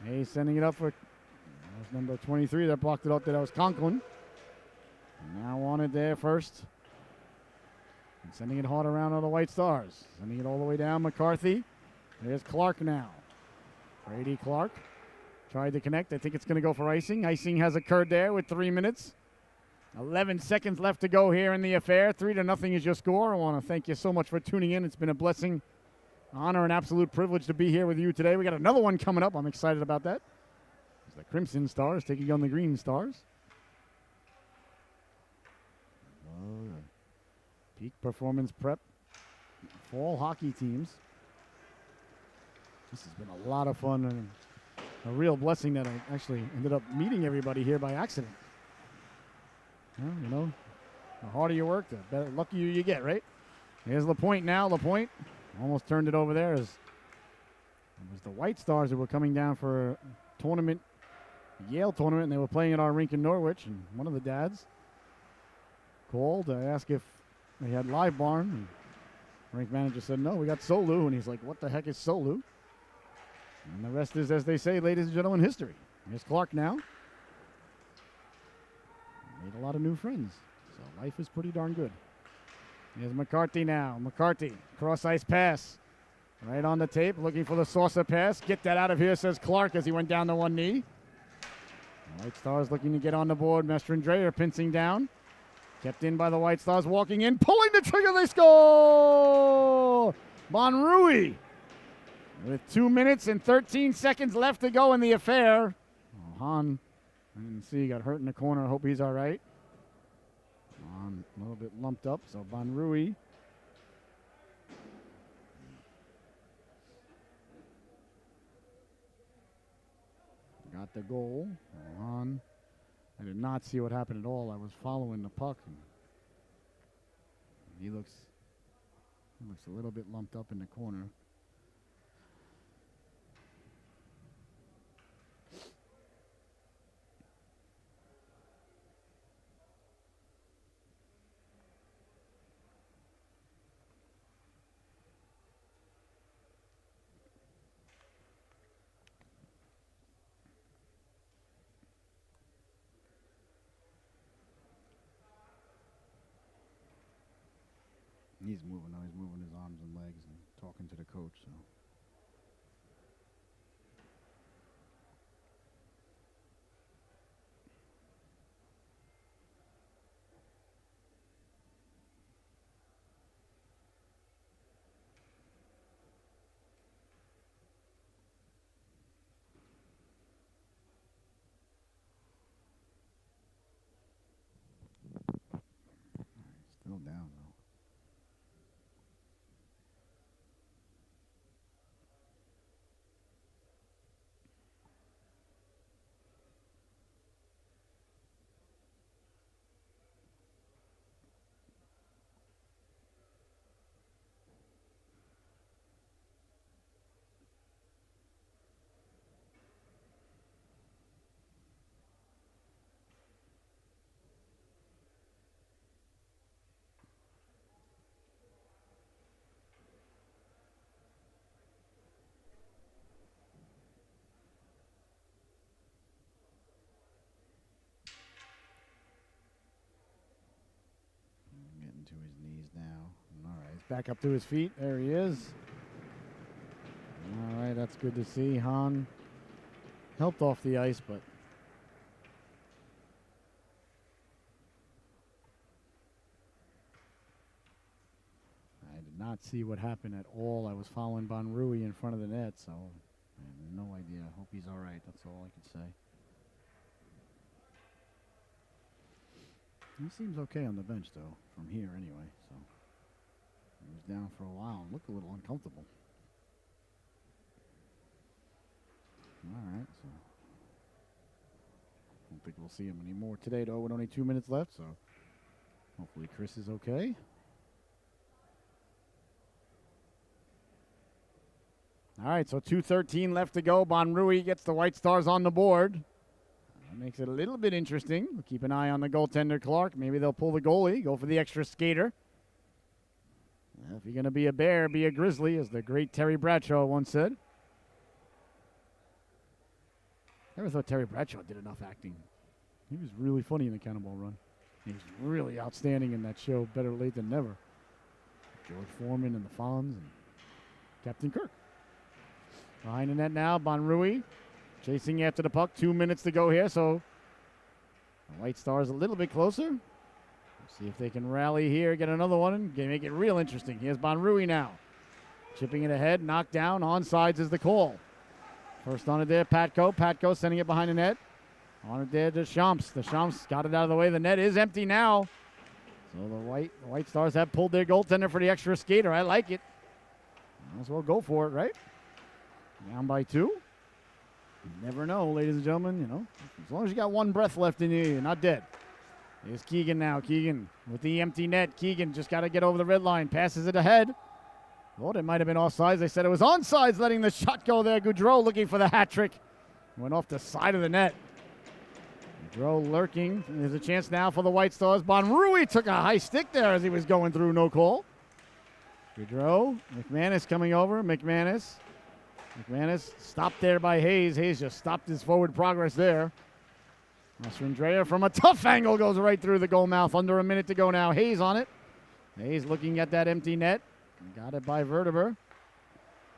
Speaker 1: Hayes sending it up for that was number 23 that blocked it up. That was Conklin. Now on it there first. And sending it hard around on the White Stars. Sending it all the way down. McCarthy. There's Clark now. Brady Clark tried to connect. I think it's going to go for icing. Icing has occurred there with 3 minutes. 11 seconds left to go here in the affair. 3-0 is your score. I want to thank you so much for tuning in. It's been a blessing, honor, and absolute privilege to be here with you today. We got another one coming up. I'm excited about that. It's the Crimson Stars taking on the Green Stars. Peak performance prep. Fall hockey teams. This has been a lot of fun and a real blessing that I actually ended up meeting everybody here by accident. Well, you know, the harder you work, the better, luckier you get, right? Here's LaPointe now. LaPointe almost turned it over there. It was the White Stars who were coming down for a tournament, a Yale tournament, and they were playing at our rink in Norwich. And one of the dads called to ask if they had live barn. And the rink manager said, no, we got Solu. And he's like, what the heck is Solu? And the rest is, as they say, ladies and gentlemen, history. Here's Clark now. Made a lot of new friends. So life is pretty darn good. Here's McCarthy now. McCarthy, cross-ice pass. Right on the tape, looking for the saucer pass. Get that out of here, says Clark as he went down to one knee. The White Stars looking to get on the board. Mestre and Dreyer pincing down. Kept in by the White Stars, walking in, pulling the trigger, they score! Bonrui with 2 minutes and 13 seconds left to go in the affair. Oh, Hahn, I didn't see, he got hurt in the corner. I hope he's all right. Hahn a little bit lumped up, so Bonrui. Got the goal. Hahn. I did not see what happened at all. I was following the puck. And he looks a little bit lumped up in the corner. He's moving now. He's moving his arms and legs and talking to the coach. So. Still down though. Getting to his knees now. All right, he's back up to his feet. There he is. All right, that's good to see. Hahn helped off the ice, but I did not see what happened at all. I was following Bonrui in front of the net, so I have no idea. Hope he's all right. That's all I can say. He seems okay on the bench, though, from here anyway. So he was down for a while and looked a little uncomfortable. All right, so I don't think we'll see him anymore today, though, with only 2 minutes left. So hopefully Chris is okay. All right, so 2:13 left to go. Bonrui gets the White Stars on the board. That makes it a little bit interesting. We'll keep an eye on the goaltender, Clark. Maybe they'll pull the goalie, go for the extra skater. If you're going to be a Bear, be a Grizzly, as the great Terry Bradshaw once said. Never thought Terry Bradshaw did enough acting. He was really funny in the Cannonball Run. He was really outstanding in that show, Better Late Than Never. George Foreman and the Fonz and Captain Kirk. Behind the net now, Bonrui chasing after the puck. 2 minutes to go here, so the White Stars a little bit closer. We'll see if they can rally here, get another one, and make it real interesting. Here's Bonrui now. Chipping it ahead, knocked down. Onsides is the call. First on it there, Patko. Patko sending it behind the net. On it there to Champs. The Champs got it out of the way. The net is empty now. So the White Stars have pulled their goaltender for the extra skater. I like it. Might as well go for it, right? Down by 2. You never know, ladies and gentlemen. You know, as long as you got one breath left in you, you're not dead. Here's Keegan now. Keegan with the empty net. Keegan just got to get over the red line. Passes it ahead. Thought it might have been offsides. They said it was onside, letting the shot go there. Goudreau looking for the hat trick. Went off the side of the net. Goudreau lurking. There's a chance now for the White Stars. Bonrui took a high stick there as he was going through. No call. Goudreau. McManus coming over. McManus stopped there by Hayes. Hayes just stopped his forward progress there. Mastrandrea from a tough angle goes right through the goal mouth. Under a minute to go now. Hayes on it. Hayes looking at that empty net. Got it by Verteber.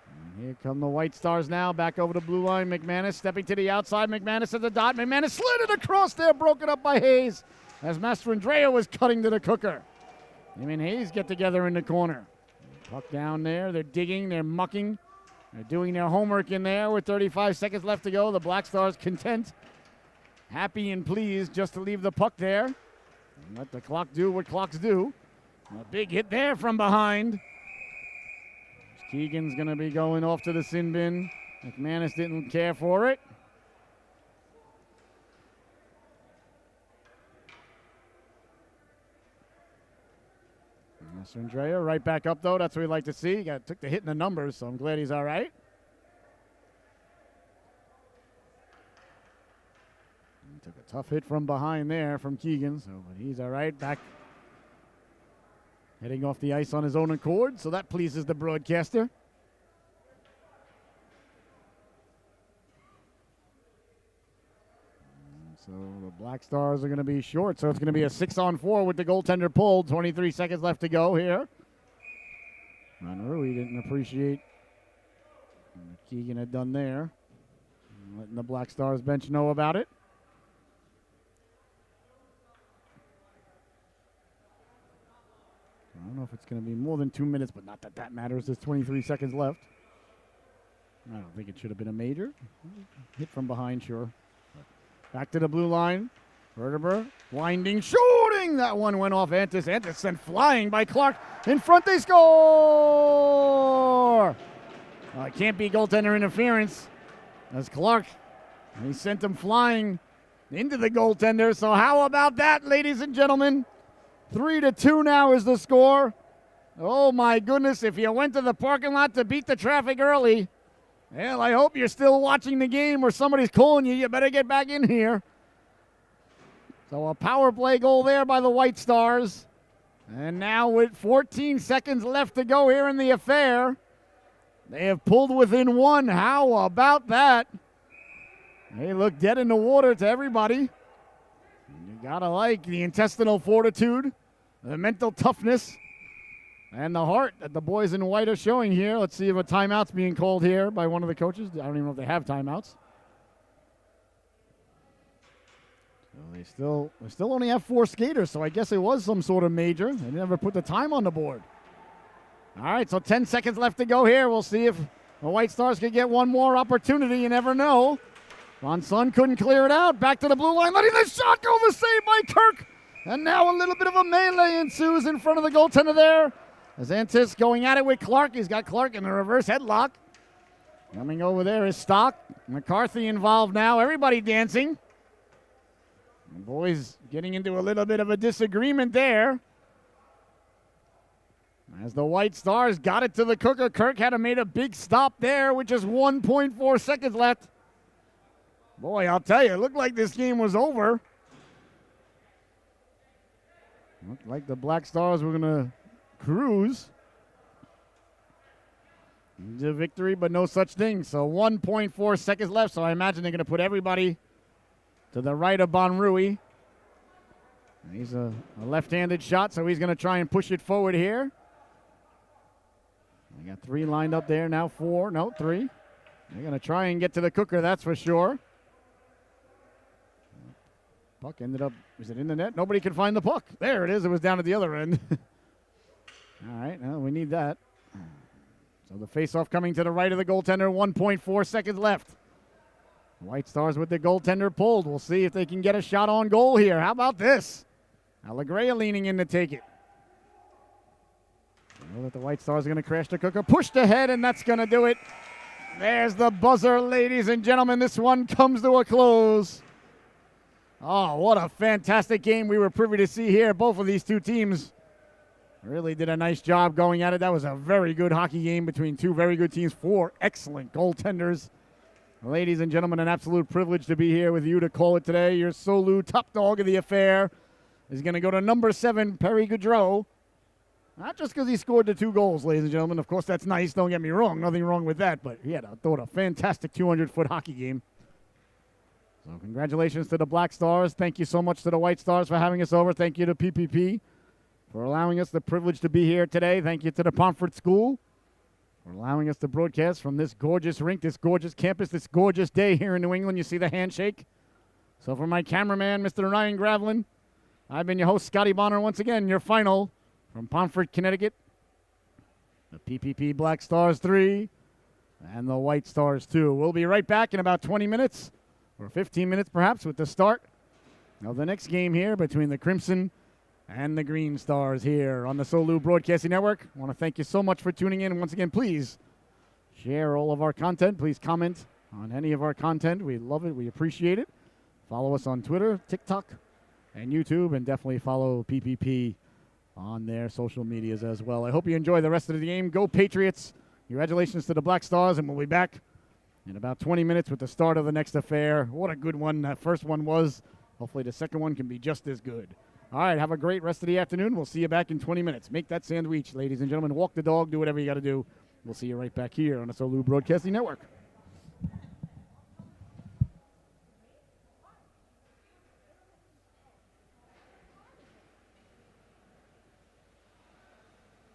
Speaker 1: And here come the White Stars now. Back over the blue line. McManus stepping to the outside. McManus at the dot. McManus slid it across there. Broken up by Hayes as Mastrandrea was cutting to the cooker. Him and Hayes get together in the corner. Puck down there. They're digging. They're mucking. They're doing their homework in there with 35 seconds left to go. The Black Stars content, happy and pleased just to leave the puck there and let the clock do what clocks do. A big hit there from behind. Keegan's going to be going off to the sin bin. McManus didn't care for it. Mastrandrea right back up, though. That's what we like to see. Took the hit in the numbers, so I'm glad he's all right. He took a tough hit from behind there from Keegan, but he's all right. Back heading off the ice on his own accord, so that pleases the broadcaster. So the Black Stars are going to be short, so it's going to be a 6-on-4 with the goaltender pulled. 23 seconds left to go here. Bonrui didn't appreciate what Keegan had done there. Letting the Black Stars bench know about it. I don't know if it's going to be more than 2 minutes, but not that that matters. There's 23 seconds left. I don't think it should have been a major. Hit from behind, sure. Back to the blue line. Verteber, winding, shooting. That one went off Antis. Antis sent flying by Clark. In front, they score! It can't be goaltender interference. As Clark, he sent him flying into the goaltender. So how about that, ladies and gentlemen? 3-2 now is the score. Oh, my goodness. If you went to the parking lot to beat the traffic early, well, I hope you're still watching the game or somebody's calling you. You better get back in here. So a power play goal there by the White Stars. And now with 14 seconds left to go here in the affair, they have pulled within 1. How about that? They look dead in the water to everybody. You gotta like the intestinal fortitude, the mental toughness, and the heart that the boys in white are showing here. Let's see if a timeout's being called here by one of the coaches. I don't even know if they have timeouts. So they still only have 4 skaters, so I guess it was some sort of major. They never put the time on the board. All right, so 10 seconds left to go here. We'll see if the White Stars can get one more opportunity. You never know. Von Sun couldn't clear it out. Back to the blue line, letting the shot go. The save by Kirk. And now a little bit of a melee ensues in front of the goaltender there. As Antis going at it with Clark. He's got Clark in the reverse headlock. Coming over there is Stock. McCarthy involved now. Everybody dancing. The boys getting into a little bit of a disagreement there. As the White Stars got it to the cooker, Kirk had made a big stop there with just 1.4 seconds left. Boy, I'll tell you, it looked like this game was over. Looked like the Black Stars were going to cruise into victory, but no such thing. So 1.4 seconds left, so I imagine they're going to put everybody to the right of Bonrui. He's a left-handed shot, so he's going to try and push it forward here. We got 3 lined up there, now 4, no, 3. They're going to try and get to the cooker, that's for sure. Puck ended up, is it in the net? Nobody could find the puck. There it is, it was down at the other end. All right, well, we need that. So the face-off coming to the right of the goaltender, 1.4 seconds left. White Stars with the goaltender pulled. We'll see if they can get a shot on goal here. How about this? Allegrea leaning in to take it. I know that the White Stars are going to crash the cooker. Pushed ahead, and that's going to do it. There's the buzzer, ladies and gentlemen. This one comes to a close. Oh, what a fantastic game we were privy to see here. Both of these two teams really did a nice job going at it. That was a very good hockey game between two very good teams, 4 excellent goaltenders. Ladies and gentlemen, an absolute privilege to be here with you to call it today. Your Solu top dog of the affair is going to go to number 7, Perry Goudreau. Not just because he scored the 2 goals, ladies and gentlemen. Of course, that's nice. Don't get me wrong. Nothing wrong with that. But he had a fantastic 200-foot hockey game. So congratulations to the Black Stars. Thank you so much to the White Stars for having us over. Thank you to PPP for allowing us the privilege to be here today. Thank you to the Pomfret School for allowing us to broadcast from this gorgeous rink, this gorgeous campus, this gorgeous day here in New England. You see the handshake. So for my cameraman, Mr. Ryan Gravelin, I've been your host, Scotty Bonner, once again, your final from Pomfret, Connecticut. The PPP Black Stars 3 and the White Stars 2. We'll be right back in about 20 minutes, or 15 minutes perhaps, with the start of the next game here between the Crimson and the Green Stars here on the Solu Broadcasting Network. I want to thank you so much for tuning in. And once again, please share all of our content. Please comment on any of our content. We love it. We appreciate it. Follow us on Twitter, TikTok, and YouTube, and definitely follow PPP on their social medias as well. I hope you enjoy the rest of the game. Go Patriots. Congratulations to the Black Stars, and we'll be back in about 20 minutes with the start of the next affair. What a good one that first one was. Hopefully the second one can be just as good. All right, have a great rest of the afternoon. We'll see you back in 20 minutes. Make that sandwich, ladies and gentlemen. Walk the dog. Do whatever you got to do. We'll see you right back here on the Solu Broadcasting Network.